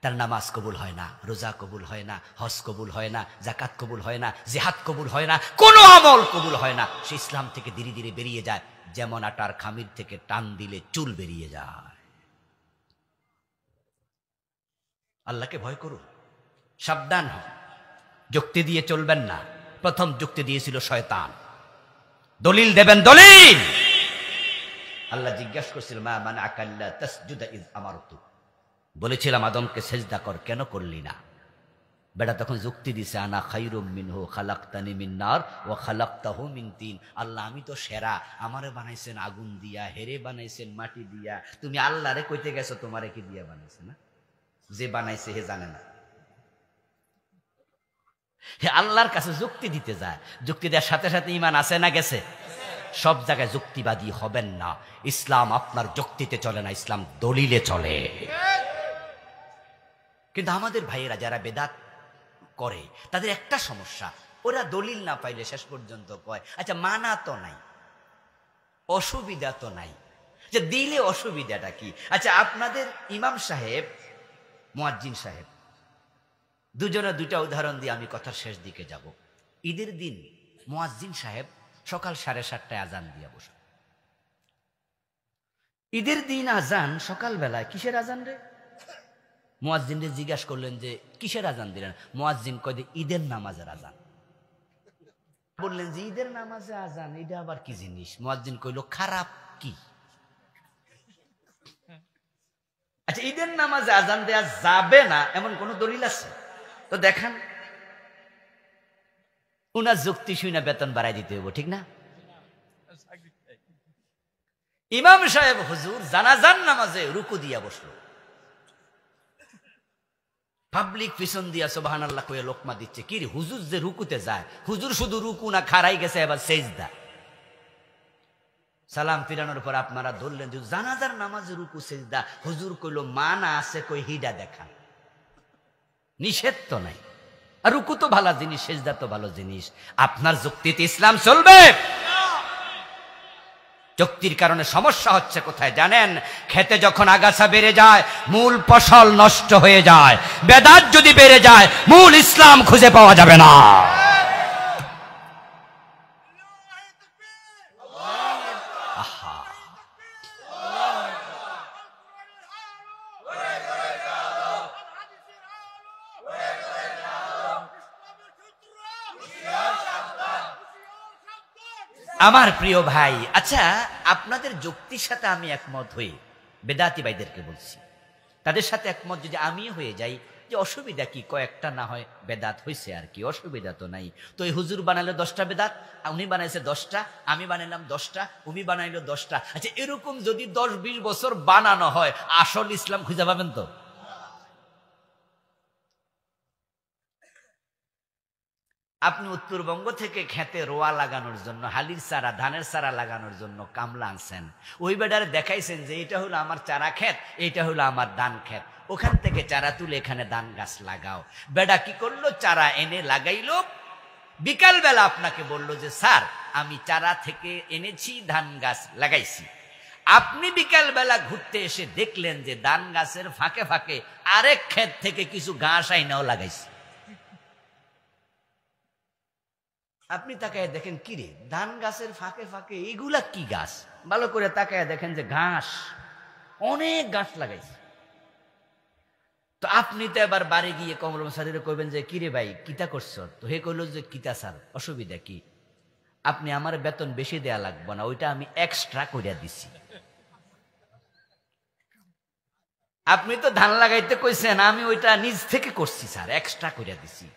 [SPEAKER 1] তার নামাজ কবুল হয় না, রোজা কবুল হয় না, হজ কবুল হয় না, যাকাত কবুল হয় না, জিহাদ কবুল হয় না, কোনো আমল কবুল হয় না। সে ইসলাম থেকে ধীরে ধীরে বেরিয়ে যায়, যেমন আটার খামির থেকে টান দিলে চুল বেরিয়ে যায়। আল্লাহকে ভয় করুন, সাবধান হন, যুক্তি দিয়ে চলবেন না। প্রথম যুক্তি দিয়েছিল শয়তান। দলিল দেবেন, দলিল। আল্লাহ জিজ্ঞাসা করছিল, মা মানাআকা আল্লা তাসজুদা ইয আমারতু, বলেছিলাম আদমকে সেজদা কর, কেন করলি না? বেটা তখন যুক্তি দিছে, আনা খায়রুম মিনহু খালাকতানি মিন নার ওয়া খালাকতাহু মিন তিন। আল্লাহ আমি তো সেরা, আমারে বানাইছেন আগুন দিয়া, হেরে বানাইছেন মাটি দিয়া। তুমি আল্লাহরে কইতে গেছো তোমারে কি দিয়া বানাইছে? না, যে বানাইছে হে জানে না। হে আল্লাহর কাছে যুক্তি দিতে যায়, যুক্তি দেওয়ার সাথে সাথে ঈমান আছে না গেছে? সব জায়গায় যুক্তিবাদী হবেন না। ইসলাম আপনার যুক্তিতে চলে না, ইসলাম দলিলে চলে। কিন্তু আমাদের ভাইয়েরা যারা বেদাত করে, তাদের একটা সমস্যা, ওরা দলিল না পাইলে শেষ পর্যন্ত কয়, আচ্ছা মানা তো নাই, অসুবিধা তো নাই, যে দিলে অসুবিধাটা কি? আচ্ছা আপনাদের ইমাম সাহেব, মুয়াজ্জিন সাহেব, দুজনের দুইটা উদাহরণ দিয়ে আমি কথার শেষ দিকে যাব। ঈদের দিন মুয়াজ্জিন সাহেব সকাল 7:30টায় আজান দিয়ে বসে। ঈদের দিন আজান সকালবেলায়, কিসের আজান রে? মুয়াজ্জিনকে জিজ্ঞাসা করলেন যে কিসের আজান দিলেন? মুয়াজ্জিন কয় যে ঈদের নামাজের আজান। বললেন যে ঈদের নামাজে আজান, এটা আবার কি জিনিস? মুয়াজ্জিন কইল, খারাপ কি? আচ্ছা ঈদের নামাজে আজান দেয়া যাবে না এমন কোন দলিল আছে? তো দেখান। উনার যুক্তি শুনে বেতন বাড়াই দিতে হইব, ঠিক না? ইমাম সাহেব হুজুর জানাজান নামাজে রুকু দিয়া বসলো, পাবলিক পিছন দিয়া সুবহানাল্লাহ কয়ে লোকমা দিচ্ছে। কি রে, হুজুর যে রুকুতে যায়, হুজুর শুধু রুকু না, খাড়াই গেছে এবার সেজদা। সালাম ফিরানোর পর আপনারা ধরলেন যে জানাজার নামাজে রুকু সেজদা। হুজুর কইল মানা আছে, কই হিডা দেখান, নিষেধ তো নাই। আর রুকু তো ভালো জিনিস, সেজদা তো ভালো জিনিস। আপনার যুক্তিতে ইসলাম চলবে? যুক্তির কারণে সমস্যা হচ্ছে কোথায় জানেন? খেতে যখন আগাছা বেড়ে যায়, মূল ফসল নষ্ট হয়ে যায়। বেদাত যদি বেড়ে যায়, মূল ইসলাম খুঁজে পাওয়া যাবে না। আমার প্রিয় ভাই, আচ্ছা আপনাদের যুক্তির সাথে আমি একমত হই, বেদাতি ভাইদেরকে বলছি, তাদের সাথে একমত যদি আমি হয়ে যাই যে অসুবিধা কি, কয়েকটা না হয় বেদাত হয়েছে আর কি, অসুবিধা তো নাই। তো এই হুজুর বানাইলো 10টা বেদাত, উনি বানাইছে 10টা, আমি বানাইলাম 10টা, উনি বানাইলো 10টা। আচ্ছা এরকম যদি 10-20 বছর বানানো হয়, আসল ইসলাম খুঁজে পাবেন তো? আপনি উত্তরবঙ্গ থেকে খেতে রোয়া লাগানোর জন্য, হালির চারা, ধানের চারা লাগানোর জন্য কামলা আনছেন। ওই বেডারে দেখাইছেন যে এটা হলো আমার চারা ক্ষেত, এটা হলো আমার ধান ক্ষেত, ওখান থেকে চারা তুলে এখানে ধান গাছ লাগাও। বেডা কি করলো, চারা এনে লাগাইলো। বিকাল বেলা আপনাকে বললো যে স্যার আমি চারা থেকে এনেছি, ধান গাছ লাগাইছি। আপনি বিকাল বেলা ঘুরতে এসে দেখলেন যে ধান গাছের ফাঁকে ফাঁকে আরেক ক্ষেত থেকে কিছু ঘাস আইনাও লাগাইছে। আপনি তাকায় দেখেন, কিরে ধান গাছের ফাঁকে ফাঁকে এগুলা কি গাছ? ভালো করে তাকায় দেখেন যে ঘাস, অনেক ঘাস লাগাইছে। তো আপনি তো এবার বাড়ি গিয়ে কমরম স্যারের কইবেন যে কিরে ভাই কিতা করছ? তো হে কইল যে কিতা স্যার, অসুবিধা কি? আপনি আমার বেতন বেশি দেয়া লাগবে না, ওইটা আমি এক্সট্রা করিয়া দিছি। আপনি তো ধান লাগাইতে কইছেন, আমি ওইটা নিজ থেকে করছি স্যার, এক্সট্রা করিয়া দিছি।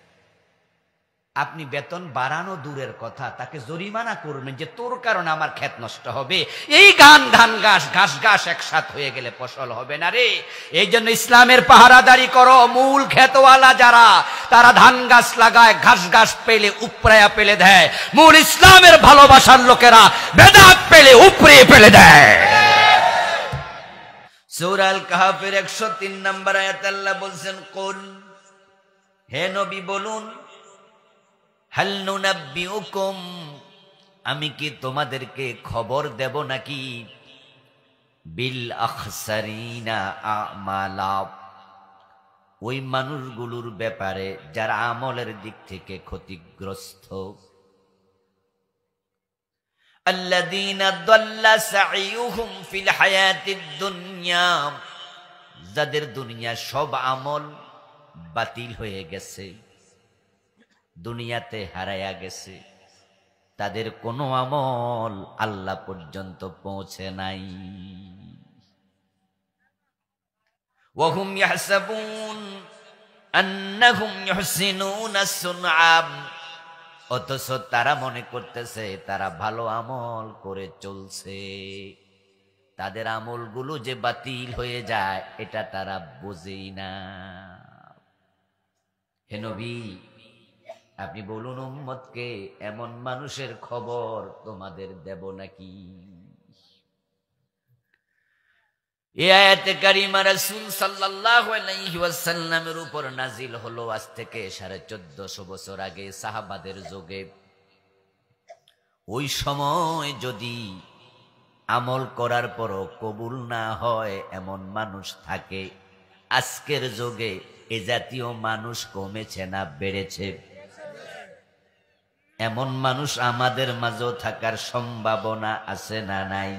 [SPEAKER 1] আপনি বেতন বাড়ানো দূরের কথা, তাকে জরিমানা করবেন যে তোর কারণে আমার ক্ষেত নষ্ট হবে। এই ধান ঘাস একসাথ হয়ে গেলে ফসল হবে না রে। এই জন্য ইসলামের পাহারাদারি করো। মূল ক্ষেতওয়ালা যারা, তারা ধান গাছ লাগায়, ঘাস পেলে উপড়ায়া পেলে দেয়। মূল ইসলামের ভালোবাসার লোকেরা বেদাত পেলে উপড়ে ফেলে দেয়। সূরা আল কাহফের 103 নম্বর আয়াত আল্লাহ বলছেন, কুল, হে নবী বলুন, হাল নুনাব্বিউকুম, আমি কি তোমাদেরকে খবর দেব নাকি, বিল আখসারিনা আমালা, ওই মানুষগুলোর ব্যাপারে যারা আমলের দিক থেকে ক্ষতিগ্রস্ত। আল্লাযীনা দাল্লা সাইয়ুহুম ফিল হায়াতিদ দুনিয়া, যাদের দুনিয়া সব আমল বাতিল হয়ে গেছে, দুনিয়াতে হারায়া গেছে, তাদের কোনো আমল আল্লাহ পর্যন্ত পৌঁছে নাই। ওয়াহুম ইয়াহসাবুন আন্নাহুম ইহসিনুনা সুনআ, অথচ তারা মনে করতেছে তারা ভালো আমল করে চলছে। তাদের আমলগুলো যে বাতিল হয়ে যায় এটা তারা বোঝেই না। হে নবী, আপনি বলুন উম্মতকে, এমন মানুষের খবর তোমাদের দেব নাকি? এই আয়াতে কারিমা রাসূল সাল্লাল্লাহু আলাইহি ওয়াসাল্লামের উপর নাজিল হলো আজ থেকে 1450 বছর আগে, সাহাবাদের যুগে। ওই সময় যদি আমল করার পরও কবুল না হয় এমন মানুষ থাকে, আজকের যুগে এ জাতীয় মানুষ কমেছে না বেড়েছে? এমন মানুষ আমাদের মাঝেও থাকার সম্ভাবনা আছে না নাই?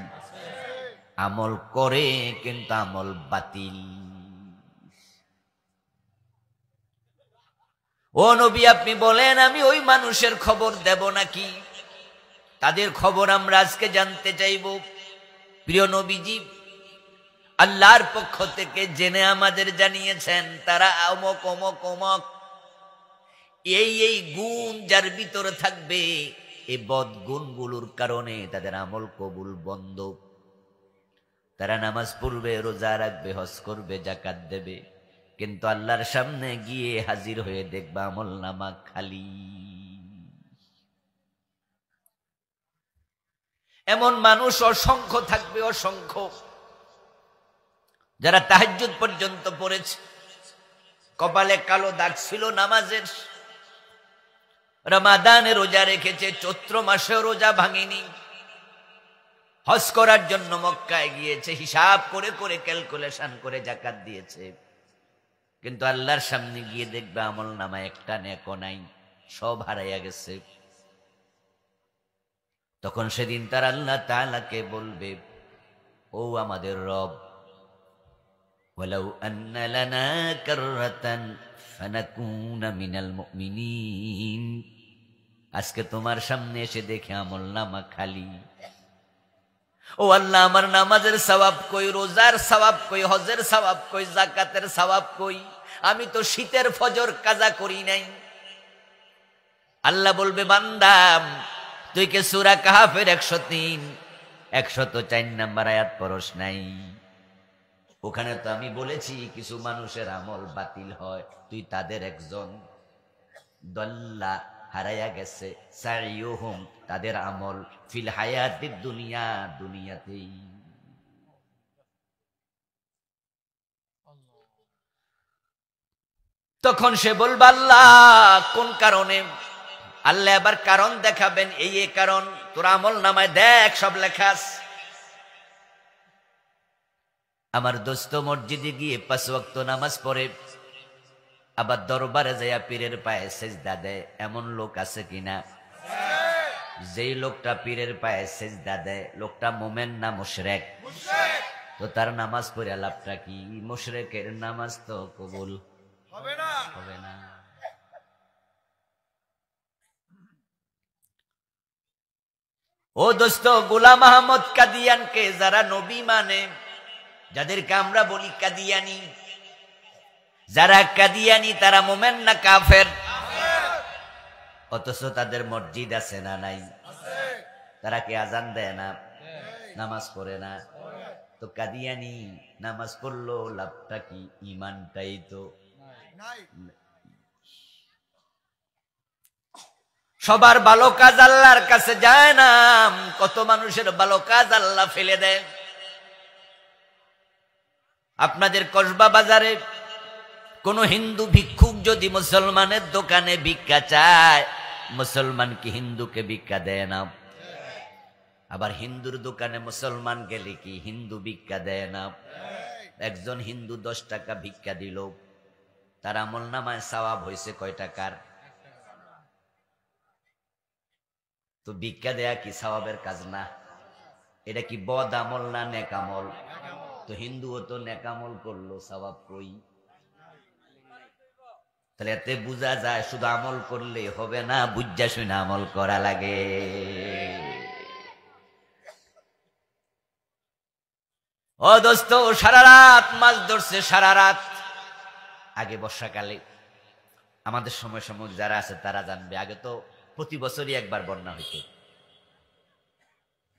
[SPEAKER 1] আমল করে কিন্তু আমল বাতিল। ও নবী, আপনি বলেন আমি ওই মানুষের খবর দেব নাকি? তাদের খবর আমরা আজকে জানতে চাইব। প্রিয় নবীজি আল্লাহর পক্ষ থেকে জেনে আমাদের জানিয়েছেন তারা অমক অমক অমক, এই গুণ যার ভিতরে থাকবে, এই বদগুণগুলোর কারণে তাদের আমল কবুল বন্ধ। তারা নামাজ পড়বে, রোজা রাখবে, হজ করবে, যাকাত দেবে, কিন্তু আল্লাহর সামনে গিয়ে হাজির হয়ে দেখবা আমল নামা খালি। এমন মানুষ অসংখ্য থাকবে, অসংখ্য, যারা তাহাজ্জুদ পর্যন্ত পড়েছে, কপালে কালো দাগ ছিল নামাজের, রমাদানে রোজা রেখেছে, চৈত্র মাসে রোজা ভাঙেনি, হজ করার জন্য মক্কায় গিয়েছে, হিসাব করে করে ক্যালকুলেশন করে যাকাত দিয়েছে, কিন্তু আল্লাহর সামনে গিয়ে দেখবে আমল নামা একটা নেকও নাই, সব হারাইয়া গেছে। তখন সেদিন তার আল্লাহ তাআলাকে বলবে, ও আমাদের রব, ওয়ালাউ আন্না লানা কাররাতান ফানাকুনা মিনাল মুমিনিন, আজকে তোমার সামনে এসে দেখে আমল নামা খালি। ও আল্লাহ, আমার নামাজের সওয়াব কই, রোজার সওয়াব কই, হজের সওয়াব কই, যাকাতের সওয়াব কই? আমি তো শীতের ফজর কাজা করি নাই। আল্লাহ বলবে, বান্দা তুই কে সূরা কাহফের 103 104 নম্বর আয়াত পড়স নাই? ওখানে তো আমি বলেছি কিছু মানুষের আমল বাতিল হয়, তুই তাদের একজন। দল্লা, হারায়া গেছে, সাইয়ুহুম, তাদের আমল, ফিল হায়াতিদ দুনিয়া, দুনিয়াতেই। তখন সে বলবে, আল্লাহ কোন কারণে? আল্লাহ আবার কারণ দেখাবেন, এই কারণ, তোর আমল নামায় দেখ সব লেখা আছে। আমার দোস্ত মসজিদে গিয়ে 5 ওয়াক্ত নামাজ পড়ে, আবার দরবারে যাইয়া পীরের পায়ে সেজদা দেয়, এমন লোক আছে কিনা? যেই লোকটা পীরের পায়ে সেজদা দেয়, লোকটা মোমেন না মুশরিক? তো তার নামাজ পড়ে লাভটা কি? মুশরিকের নামাজ তো কবুল হবে না। ও দোস্ত, গোলাম আহমদ কাদিয়ানকে যারা নবী মানে, যাদেরকে আমরা বলি কাদিয়ানি, যারা কাদিয়ানি তারা মোমেন না কাফের? অথচ তাদের মসজিদ আছে না নাই? তারা কি আজান দেয় না? নামাজ পড়ে না? তো কাদিয়ানি নামাজ পড়লো লাভটা কি? ইমানটাই তো সবার ভালো কাজ আল্লাহর কাছে যায় না। কত মানুষের ভালো কাজ আল্লাহ ফেলে দেয়। আপনাদের কসবা বাজারে কোন হিন্দু ভিক্ষুক যদি মুসলমানের দোকানে ভিক্ষা চায়, মুসলমান কি হিন্দুকে ভিক্ষা দেয় না? আবার হিন্দুর দোকানে মুসলমান গেলে কি হিন্দু ভিক্ষা দেয় না? একজন হিন্দু 10 টাকা ভিক্ষা দিল, তার আমল নামায় সওয়াব হয়েছে কয় টাকার? তো ভিক্ষা দেয়া কি সওয়াবের কাজ না? এটা কি বদ আমল না নেক আমল? তো হিন্দুও তো নেক আমল করলো, সওয়াব কই? তাহলে এতে বোঝা যায় শুধু আমল করলে হবে না, বুঝা শুনে আমল করা লাগে। ও দোস্ত, সারা রাত মাছ ধরছে, সারা রাত। আগে বর্ষাকালে আমাদের সময় যারা আছে তারা জানবে, আগে তো প্রতি বছরই একবার বন্যা হইত।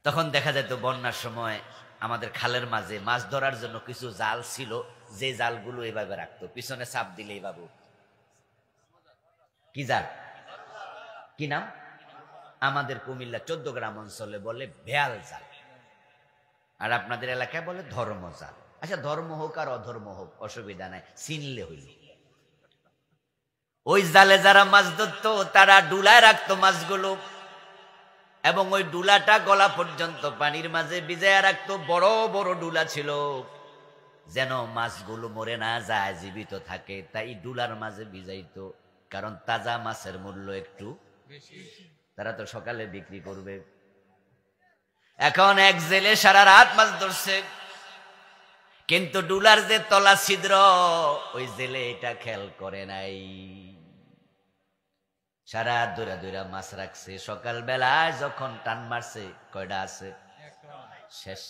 [SPEAKER 1] তখন দেখা যেত বন্যার সময় আমাদের খালের মাঝে মাছ ধরার জন্য কিছু জাল ছিল, যে জালগুলো এভাবে রাখতো, পিছনে চাপ দিলে এইভাবে। কি জাল? কি নাম? আমাদের কুমিল্লা 14 গ্রাম অঞ্চলে বলে ভেয়াল জাল, আর আপনাদের এলাকায় বলে ধর্ম জাল। আচ্ছা, ধর্ম হোক আর অধর্ম হোক, অসুবিধা নাই, চিনলে হইল। ওই জালে যারা মাছ ধরতো তারা ডুলায় রাখতো মাছগুলো, এবং ওই ডুলাটা গলা পর্যন্ত পানির মাঝে ভিজাইয়া রাখতো। বড় বড় ডুলা ছিল, যেন মাছগুলো মরে না যায়, জীবিত থাকে, তাই ডুলার মাঝে ভিজাইতো। কারণ তাজা মাছের মূল্য একটু বেশি, তারা তো সকালে বিক্রি করবে। এখন এক জেলে সারা রাত মাছ ধরছে, কিন্তু ডুলার যে তলা ছিদ্র, ওই জেলে এটা খেয়াল করে নাই। সারা দৌড়া দৌড়া মাছ রাখছে। সকাল বেলায় যখন টান মারছে, কয়টা আছে? শেষ।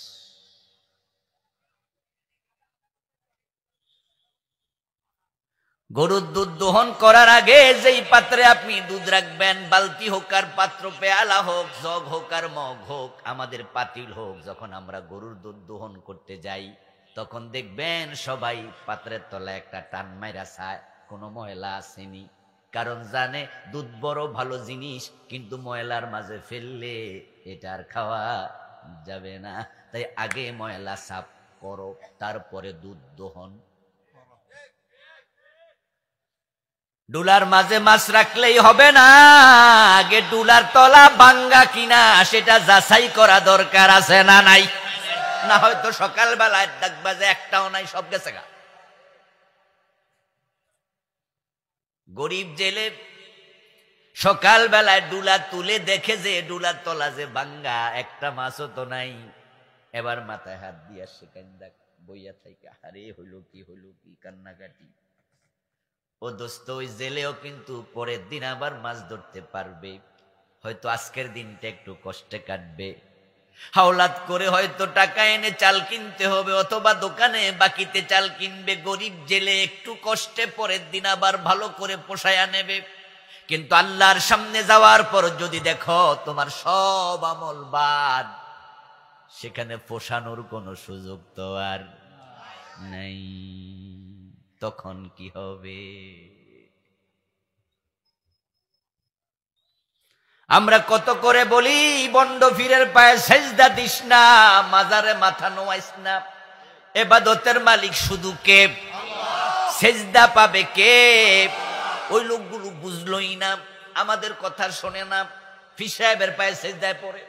[SPEAKER 1] গরুর দুধ দহন করার আগে যেই পাত্রে আপনি দুধ রাখবেন, বালতি হোক আর পাত্র, পেয়ালা হোক, জগ হোক আর মগ হোক, আমাদের পাতিল হোক, যখন আমরা গরুর দুধ দহন করতে যাই, তখন দেখবেন সবাই পাত্রের তলায় একটা টান মাইরা চায় কোনো ময়লা আসেনি। কারণ জানে দুধ বড় ভালো জিনিস, কিন্তু ময়লার মাঝে ফেললে এটা আর খাওয়া যাবে না। তাই আগে ময়লা সাফ করো, তারপরে দুধ দহন। ডুলার মাঝে মাছ রাখলেই হবে না, আগে ডুলার তলা ভাঙ্গা কিনা সেটা যাচাই করা দরকার আছে না নাই? না হয়তো সকালবেলায় দেখবা যে একটাও নাই, সব গেছে গা। গরিব জেলে সকালবেলায় ডুলা তুলে দেখে যে ডুলার তলা যে ভাঙ্গা, একটা মাছও তো নাই। এবার মাথায় হাত দিয়া সেখানে দেখ বইয়া থাইকা, আরে হইল কি কান্নাকাটি। ও দোস্ত, ওই জেলেও কিন্তু পরের দিন আবার মাছ ধরতে পারবে। হয়তো আজকের দিনটা একটু কষ্টে কাটবে, হাওলাত করে হয়তো টাকা এনে চাল কিনতে হবে, অথবা দোকানে বাকিতে চাল কিনবে। গরিব জেলে একটু কষ্টে পরের দিন আবার ভালো করে পোষায়া নেবে। কিন্তু আল্লাহর সামনে যাওয়ার পর যদি দেখো তোমার সব আমল বাদ, সেখানে পোষানোর কোনো সুযোগ তো আর নাই। তখন কি হবে? আমরা কত করে বলি, বন্ড ফিরের পায়ে সেজদা দিস না, মাজারে মাথা নোয়াইস না। ইবাদতের মালিক শুধু কে? সেজদা পাবে কে? ওই লোকগুলো বুঝলোই না, আমাদের কথা শোনে না, পীর সাহেবের পায়ে সেজদায় পড়ে।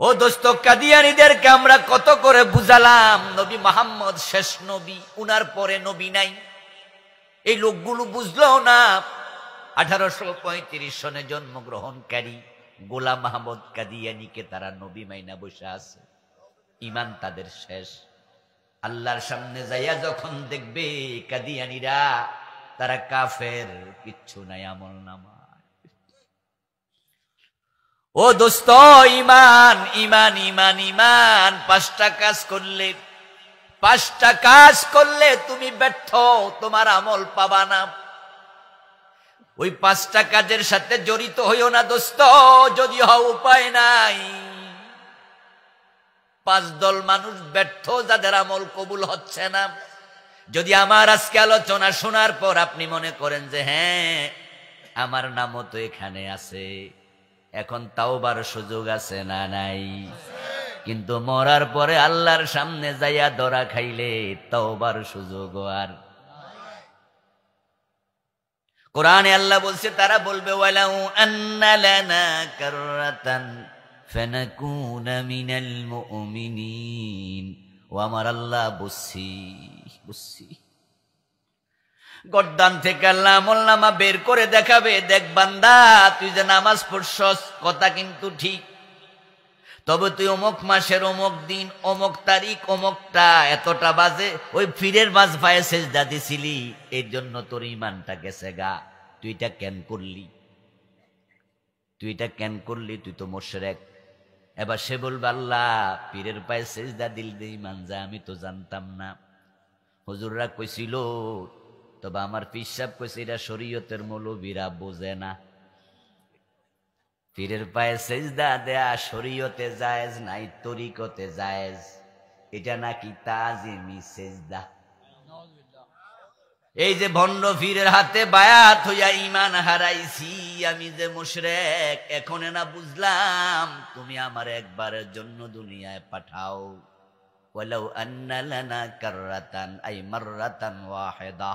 [SPEAKER 1] ও দোস্ত, কাদিয়ানীদেরকে আমরা কত করে বুঝালাম, নবী মুহাম্মদ শেষ নবী, উনার পরে নবী নাই। এই লোকগুলো বুঝলো না। 1835 সনে জন্মগ্রহণকারী গোলাম আহমদ কাদিয়ানীকে তারা নবী মাইনা বসে আছে, ইমান তাদের শেষ। আল্লাহর সামনে যাইয়া যখন দেখবে কাদিয়ানীরা, তারা কাফের, কিচ্ছু নাই আমল নামায়। ও দোস্ত, ইমান ইমান ইমান ইমান, পাঁচটা কাজ করলে তুমি ব্যর্থ, তোমার আমল পাবা না। ওই পাঁচটা কাজের সাথে জড়িত হইও না দোস্ত, যদি হও উপায় নাই। পাঁচ দল মানুষ ব্যর্থ, যাদের আমল কবুল হচ্ছে না। যদি আমার আজকে আলোচনা শোনার পর আপনি মনে করেন যে হ্যাঁ, আমার নামও তো এখানে আছে, এখন তাওবার সুযোগ আছে না নাই? কিন্তু মরার পরে আল্লাহর সামনে যাইয়া ধরা খাইলে তাওবার সুযোগ আর। কোরআনে আল্লাহ বলছে, তারা বলবে ওয়ালাউ আন্না লানা কাররাতান ফানাকুনা মিনাল মুমিনিন। ও আমার আল্লাহ, বুঝছি গর্দান থেকে আল্লাহ আমলনামা বের করে দেখাবে, দেখ বান্দা, তুই যে নামাজ পড়ছস কথা কিন্তু ঠিক, তবে তুই অমুক মাসের অমুক দিন অমুক তারিখ অমুকটা এতটা বাজে ওই ফিরের মাঝ পায়ে সেজদা দিছিলি, এর জন্য তোর ইমানটা গেছে গা। তুই এটা কেন করলি? তুই তো মুশরিক। এবার সে বলবে, আল্লাহ, পীরের পায়ে সেজদা দিল দে ইমান যায়, আমি তো জানতাম না। হুজুররা কইছিল, তবে আমার পীর সাহেব কইছে এটা শরীয়তের মৌলবীরা বোঝে না। পীরের পায়ে সেজদা দেয়া শরীয়তে জায়েজ নাই, তরিকতে জায়েজ। এটা নাকি তাজিমি সেজদা। এই যে ভণ্ড পীরের হাতে বায়াত হইয়া ইমান হারাইছি, আমি যে মুশরিক, এখন না বুঝলাম। তুমি আমার একবারের জন্য দুনিয়ায় পাঠাও। ওয়ালাউ আন্না লানা কাররাতান আই মাররাতান ওয়াহিদা,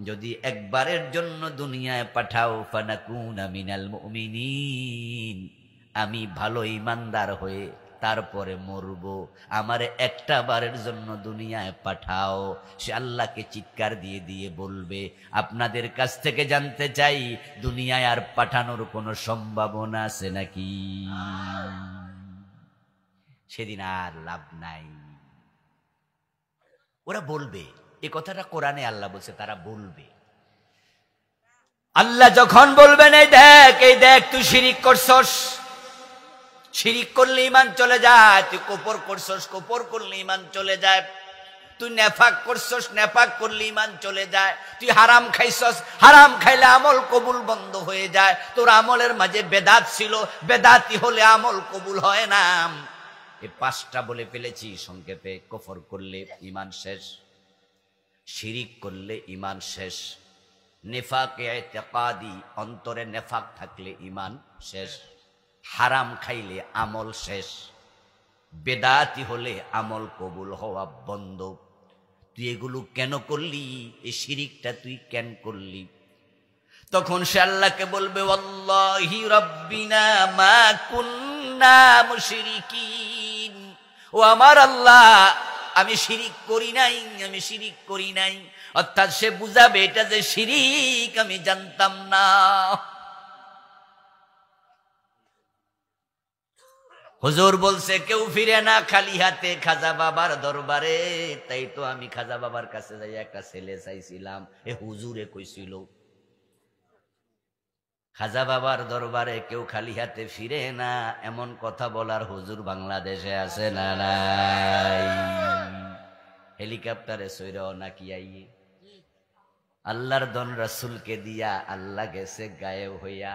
[SPEAKER 1] যদি একবারের জন্য দুনিয়ায় পাঠাও, ফানাকুনা মিনাল মুমিনিন, আমি ভালো ইমানদার হয়ে তারপরে মরব। আমারে একটা বারের জন্য দুনিয়ায় পাঠাও। সে আল্লাহকে চিৎকার দিয়ে দিয়ে বলবে। আপনাদের কাছ থেকে জানতে চাই, দুনিয়ায় আর পাঠানোর কোনো সম্ভাবনা আছে নাকি? সেদিন আর লাভ নাই। ওরা বলবে, এ কথাটা কোরআনে আল্লাহ বলছে, তারা বলবে। আল্লাহ যখন বলবেন, এই দেখ তুই শিরিক করছস, শিরিক করলে ঈমান চলে যায়। তুই কুফর করছস, কুফর করলে ঈমান চলে যায়। তুই নেফাক করছস, নেফাক করলে ঈমান চলে যায়। তুই হারাম খাইছস, হারাম খাইলে আমল কবুল বন্ধ হয়ে যায়। তোর আমলের মাঝে বেদাত ছিল, বেদাতি হলে আমল কবুল হয় না। এই পাঁচটা বলে ফেলেছি সংক্ষেপে। কুফর করলে ঈমান শেষ, শিরিক করলে ঈমান শেষ, নেফাকে ইতিকাদি, অন্তরে নেফাক থাকলে ঈমান শেষ, হারাম খাইলে আমল শেষ, বেদাতি হলে আমল কবুল হওয়া বন্ধ। তুই এগুলো কেন করলি? এই শিরিকটা তুই কেন করলি? তখন সে আল্লাহকে বলবে, ওয়াল্লাহি রাব্বিনা মা কুন্না মুশরিকিন। ও আমার আল্লাহ, আমি শিরিক করি নাই। অর্থাৎ সে বুঝাবে এটা যে শিরিক, আমি জানতাম না। হুজুর বলছে, কেউ ফিরে না খালি হাতে খাজা বাবার দরবারে। তাই তো আমি খাজা বাবার কাছে যাই একটা ছেলে চাইছিলাম। এ হুজুরে কইছিল, খাজা বাবার দরবারে কেউ খালি হাতে ফিরে না। এমন কথা বলার হুজুর বাংলাদেশে আছে না নাই? হেলিকপ্টারে সইরাও নাকি আইয়ে? আল্লাহর দন রাসূলকে দিয়া আল্লাহ গেছে গায়েব হইয়া।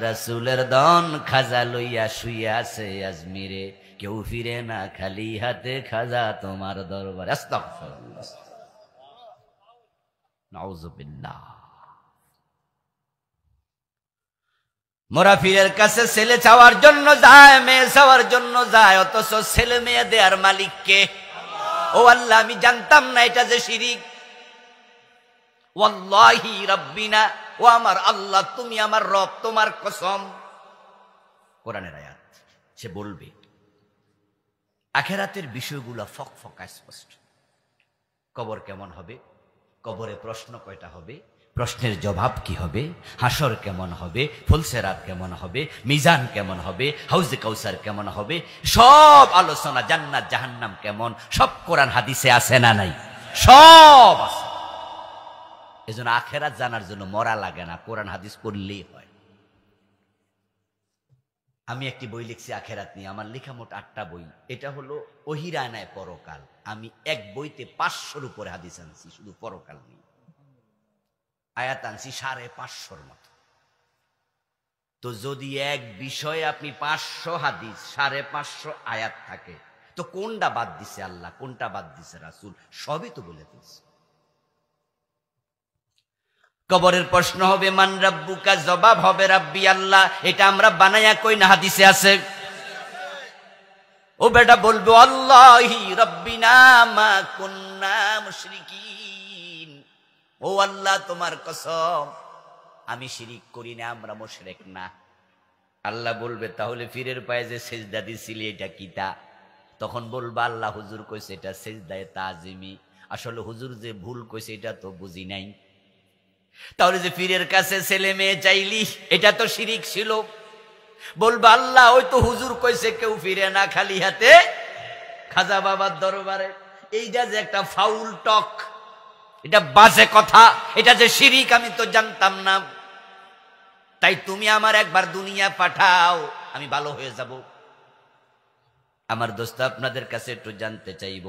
[SPEAKER 1] রাসূলের দন খাজা লইয়া শুইয়া আছে আজমিরে। কেউ ফিরে না খালি হাতে খাজা তোমার দরবারে। আস্তাগফিরুল্লাহ, নাউযুবিল্লাহ। মোরা পীরের কাছে ছেলে চাওয়ার জন্য যায়, মেয়ে চাওয়ার জন্য যায়, অথচ ছেলে মেয়ে দেয়ার মালিক কে? ও আল্লাহ, আমি জানতাম না এটা যে শিরিক। ওয়াল্লাহি রাব্বিনা, ও আমার আল্লাহ, তুমি আমার রব, তোমার কসম। কোরআনের আয়াত। সে বলবে, আখিরাতের বিষয়গুলো ফকফকা স্পষ্ট। কবর কেমন হবে? কবরে প্রশ্ন কয়টা হবে? প্রশ্নের জবাব কি হবে? হাসর কেমন হবে? ফুলসেরাত কেমন হবে? মিজান কেমন হবে? হাউজে কাউসার কেমন হবে? সব আলোচনা, জান্নাত জাহান্নাম কেমন, সব কোরআন হাদিসে আছে না নাই? সব আছে। এজন্য আখিরাত জানার জন্য মরা লাগে না, কোরআন হাদিস পড়লেই হয়। আমি একটি বই লিখছি আখেরাত নিয়ে, আমার লেখা মোট 8টা বই। এটা হলো ওহিরানায় পরকাল। আমি এক বইতে 500-র উপরে হাদিস আনছি, শুধু পরকাল নিয়ে। আয়াত আনছি 550-র মতো। তো যদি এক বিষয়ে আপনি 500 হাদিস 550 আয়াত থাকে, তো কোনটা বাদ দিছে আল্লাহ, কোনটা বাদ দিছে রাসূল, সবই তো বলে দিয়েছে। কবরের প্রশ্ন হবে মান রাব্বুকা, জবাব হবে রাব্বি আল্লাহ। এটা আমরা বানায়া কই না, হাদিসে আছে। ও বেটা বলবে আল্লাহি রাব্বিনা মা কুন্না মুশরিকিন, ও আল্লাহ তোমার কসম আমি শিরিক করি না, আমরা মুশরিক না। আল্লাহ বলবে তাহলে ফিরের পায়ে যে সেজদা দিছিলি এটা কিতা? তখন বলবা আল্লাহ হুজুর কইছে এটা সেজদায়ে তাজিমি। আসলে হুজুর যে ভুল কইছে এটা তো বুঝি নাই। তাহলে যে পীরের কাছে ছেলে মেয়ে চাইলি এটা তো শিরিক ছিল। বলবা আল্লাহ ওই তো হুজুর কইছে কেউ ফিরে না খালি হাতে খাজা বাবার দরবারে। এইটা যে একটা ফাউল টক, এটা বাজে কথা, এটা যে শিরিক আমি তো জানতাম না। তাই তুমি আমার একবার দুনিয়া পাঠাও, আমি ভালো হয়ে যাব। আমার দোস্ত আপনাদের কাছে একটু জানতে চাইব,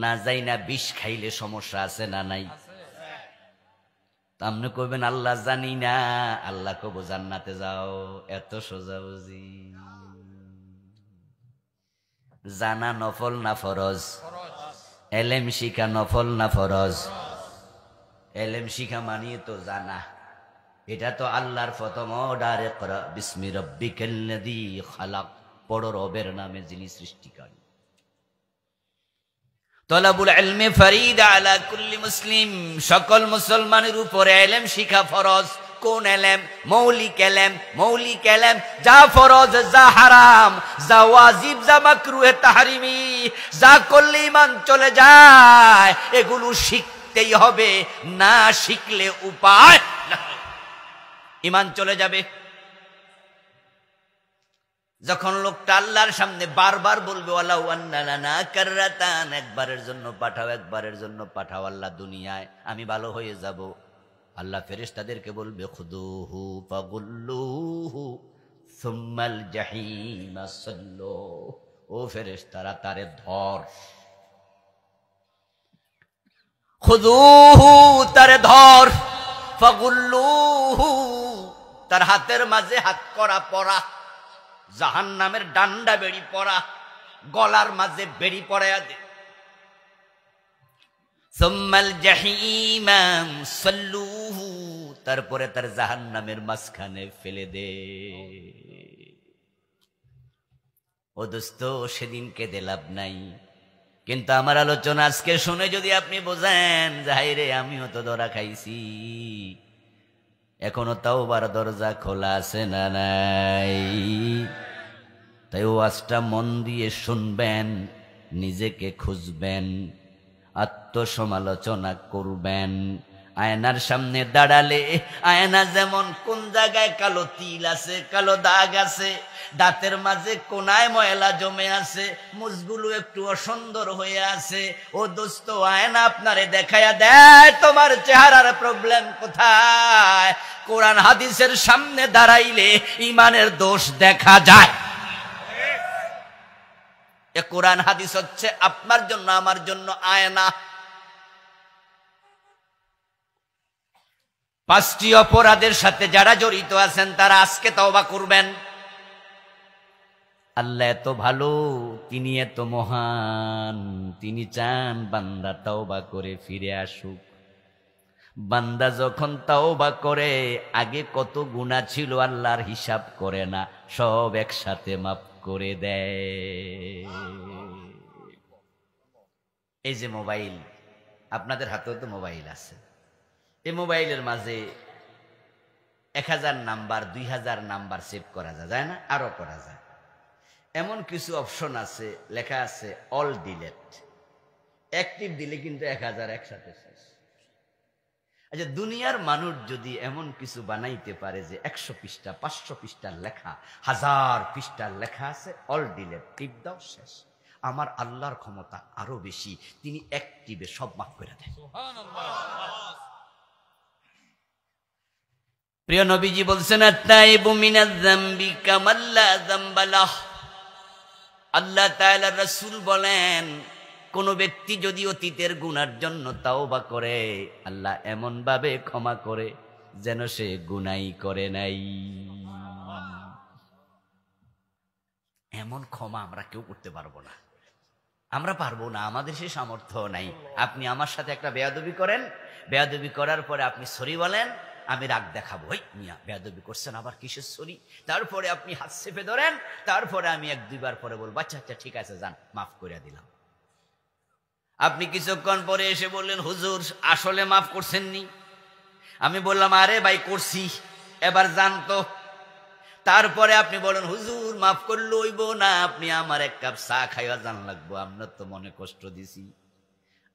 [SPEAKER 1] না যাই না বিষ খাইলে সমস্যা আছে না নাই? আপনি কইবেন আল্লাহ জানি না, আল্লাহ কব জান্নাতে যাও। এত সোজা বুঝি? জানা নফল না ফরজ? এলেম শিখা নফল না ফরজ? এলেম শিখা মানিয়ে তো জানা। এটা তো আল্লাহর প্রথম অর্ডার, ইকরা বিসমি রাব্বিকাল্লাযী খালাক, পড়ো রবের নামে যিনি সৃষ্টিকারী। তলাবুল ইলমি ফরিদা আলা কুল্লি মুসলিম, সকল মুসলমানের উপরে ইলম শিখা ফরজ। কোন ইলম? মৌলিক ইলম। মৌলিক ইলম যা ফরজ, যা হারাম, যা ওয়াজিব, যা মাকরুহ তাহরিমি, যা করলে ঈমান চলে যায়, এগুলো শিখতেই হবে। না শিখলে উপায় নাই, ঈমান চলে যাবে। যখন লোকটা আল্লাহর সামনে বারবার বলবে ওয়ালাউ আন্না লানা কাররাতান, একবারের জন্য পাঠাও, একবারের জন্য পাঠাও আল্লাহ দুনিয়ায়, আমি ভালো হয়ে যাব। আল্লাহ ফেরেশতাদেরকে বলবে খুদুহু ফাগুল্লুহু সুম্মাল জাহিম সাল্লু, ও ফেরেশতারা তারে ধর, খুদুহু তারে ধর, ফাগুল্লুহু তার হাতের মাঝে হাত করা পরা, জাহান্নামের ডান্ডা বেড়ি পরা, গলার মাঝে বেড়ি পরায়া দে। সুম্মাল জাহিম সাল্লুহু, তারপরে তার জাহান্নামের মাঝখানে ফেলে দে। ও দোস্ত সেদিন কেঁদে লাভ নাই, কিন্তু আমার আলোচনা আজকে শুনে যদি আপনি বোঝেন যে হায়রে আমিও তো ধরা খাইছি, এখনো তাওবার দরজা খোলা আছে না নাই? তাই ওয়াজটা মন দিয়ে শুনবেন, নিজেকে খুঁজবেন, আত্মসমালোচনা করবেন। আয়নার সামনে দাঁড়ালে আয়না যেমন কোন জায়গায় কালো তিল আছে, কালো দাগ আছে, দাঁতের মাঝে কোনায় ময়লা জমে আছে, মুখগুলো একটু অসুন্দর হয়ে আছে, ও দোস্ত আয়না আপনারে দেখায়া দেয় তোমার চেহারার প্রবলেম কোথায়। কোরআন হাদিসের সামনে দাঁড়াইলে ইমানের দোষ দেখা যায়। এ কোরআন হাদিস হচ্ছে আপনার জন্য আমার জন্য আয়না। 5টি অপরাধের সাথে যারা জড়িত আছেন তারা আজকে তওবা করবেন। আল্লাহ এত ভালো, তিনি এত মহান, তিনি চান বান্দা তওবা করে ফিরে আসুক। বান্দা যখন তওবা করে, আগে কত গুনাহ ছিল আল্লাহর হিসাব করে না, সব একসাথে মাফ করে দেয়। এই যে মোবাইল, আপনাদের হাতেও তো মোবাইল আছে, এই মোবাইলের মাঝে 1000 নাম্বার 2000 নাম্বার সেভ করা যায় না? আরো করা যায়। এমন কিছু অপশন আছে, লেখা আছে অল ডিলেট, অ্যাক্টিভ দিলে কিন্তু 1000 একসাথে শেষ। আচ্ছা, দুনিয়ার মানুষ যদি এমন কিছু বানাইতে পারে যে 100 পৃষ্ঠা 500 পৃষ্ঠার লেখা, 1000 পৃষ্ঠার লেখা আছে অল ডিলেট, টিপ দাও শেষ। আমার আল্লাহর ক্ষমতা আরো বেশি, তিনি অ্যাক্টিভে সব মাফ করে দেন। সুবহানাল্লাহ। প্রিয় নবীজি বলছেন, আত-তাইবু মিনাজ যামবি কামান লা যামবা লাহ। আল্লাহ তাআলা রাসূল বলেন, কোন ব্যক্তি যদি অতীতের গুনার জন্য তাওবা করে, আল্লাহ এমন ভাবে ক্ষমা করে যেন সে গুনাই করে নাই। এমন ক্ষমা আমরা কেউ করতে পারবো না, আমরা পারবো না, আমাদের সে সামর্থ্য নাই। আপনি আমার সাথে একটা বেয়াদবি করেন, বেয়াদবি করার পরে আপনি সরি বলেন, আমি রাগ দেখাবো, ওই মিয়া বেয়াদবি করছেন আবার কিসের সরি। তারপরে আপনি হাত চেপে ধরেন, তারপরে আমি 1-2 বার পরে বলবো, আচ্ছা আচ্ছা ঠিক আছে যান, মাফ করে দিলাম। আপনি কিছুক্ষণ পরে এসে বললেন, হুজুর আসলে মাফ করছেননি। আমি বললাম, আরে ভাই করছি, এবার জানতো। তারপরে আপনি বলেন, হুজুর মাফ করলে হইব না, আপনি আমার 1 কাপ চা খাইয়া জান লাগবো, আপনার তো মনে কষ্ট দিছি।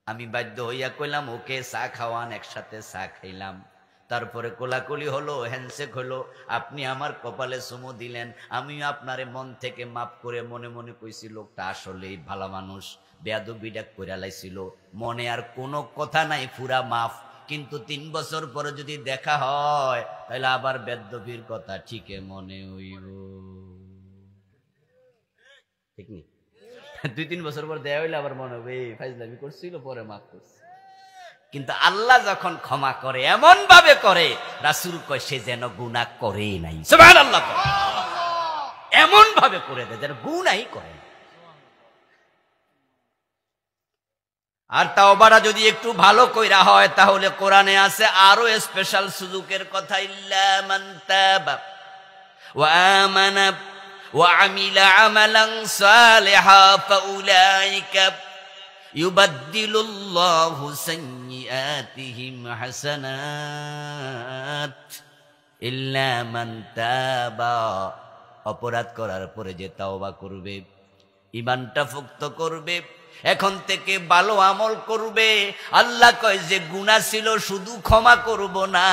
[SPEAKER 1] আমি বাধ্য হইয়া কইলাম, ওকে চা খাওয়ান, একসাথে চা খাইলাম। তারপরে কোলাকুলি হলো, হ্যান্ডশেক হলো, আপনি আমার কপালে চুমু দিলেন। আমিও আপনারে মন থেকে মাফ করে মনে মনে কইছি, লোকটা আসলেই ভালো মানুষ, বেয়াদবিটা কইরা লাইছিল, মনে আর কোনো কথা নাই, পুরা মাফ। কিন্তু 3 বছর পরে যদি দেখা হয়, তাহলে আবার বেয়াদবির কথা ঠিকই মনে হইব, ঠিক নি? 2-3 বছর পর দেয়া হইলে আবার মনে হবে এই ফাইজলামি করছিল, পরে মাফ করছে। কিন্তু আল্লাহ যখন ক্ষমা করে এমন ভাবে করে, রাসূল কয় সে যেন গুনাহ করেই নাই। সুবহানাল্লাহ, এমন ভাবে করে দেয় যেন গুনাহই করে। আর তাওবাটা যদি একটু ভালো কইরা হয়, তাহলে কোরআনে আছে আরো স্পেশাল সুযোগের কথা, ইল্লা মান তাবা ওয়া আমানা ওয়া আমিলা আমালান সালিহা ফাউলাইকা ইউবাদদিলুল্লাহু সাইয়্যাতিহিম হাসানাত। ইল্লা মান তাবা, অপরাধ করার পরে যে তাওবা করবে, ঈমানটা পোক্ত করবে, এখন থেকে ভালো আমল করবে, আল্লাহ কয় যে গুনাহ ছিল শুধু ক্ষমা করব না,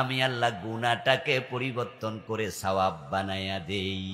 [SPEAKER 1] আমি আল্লাহ গুনাহটাকে পরিবর্তন করে সওয়াব বানায়া দেই।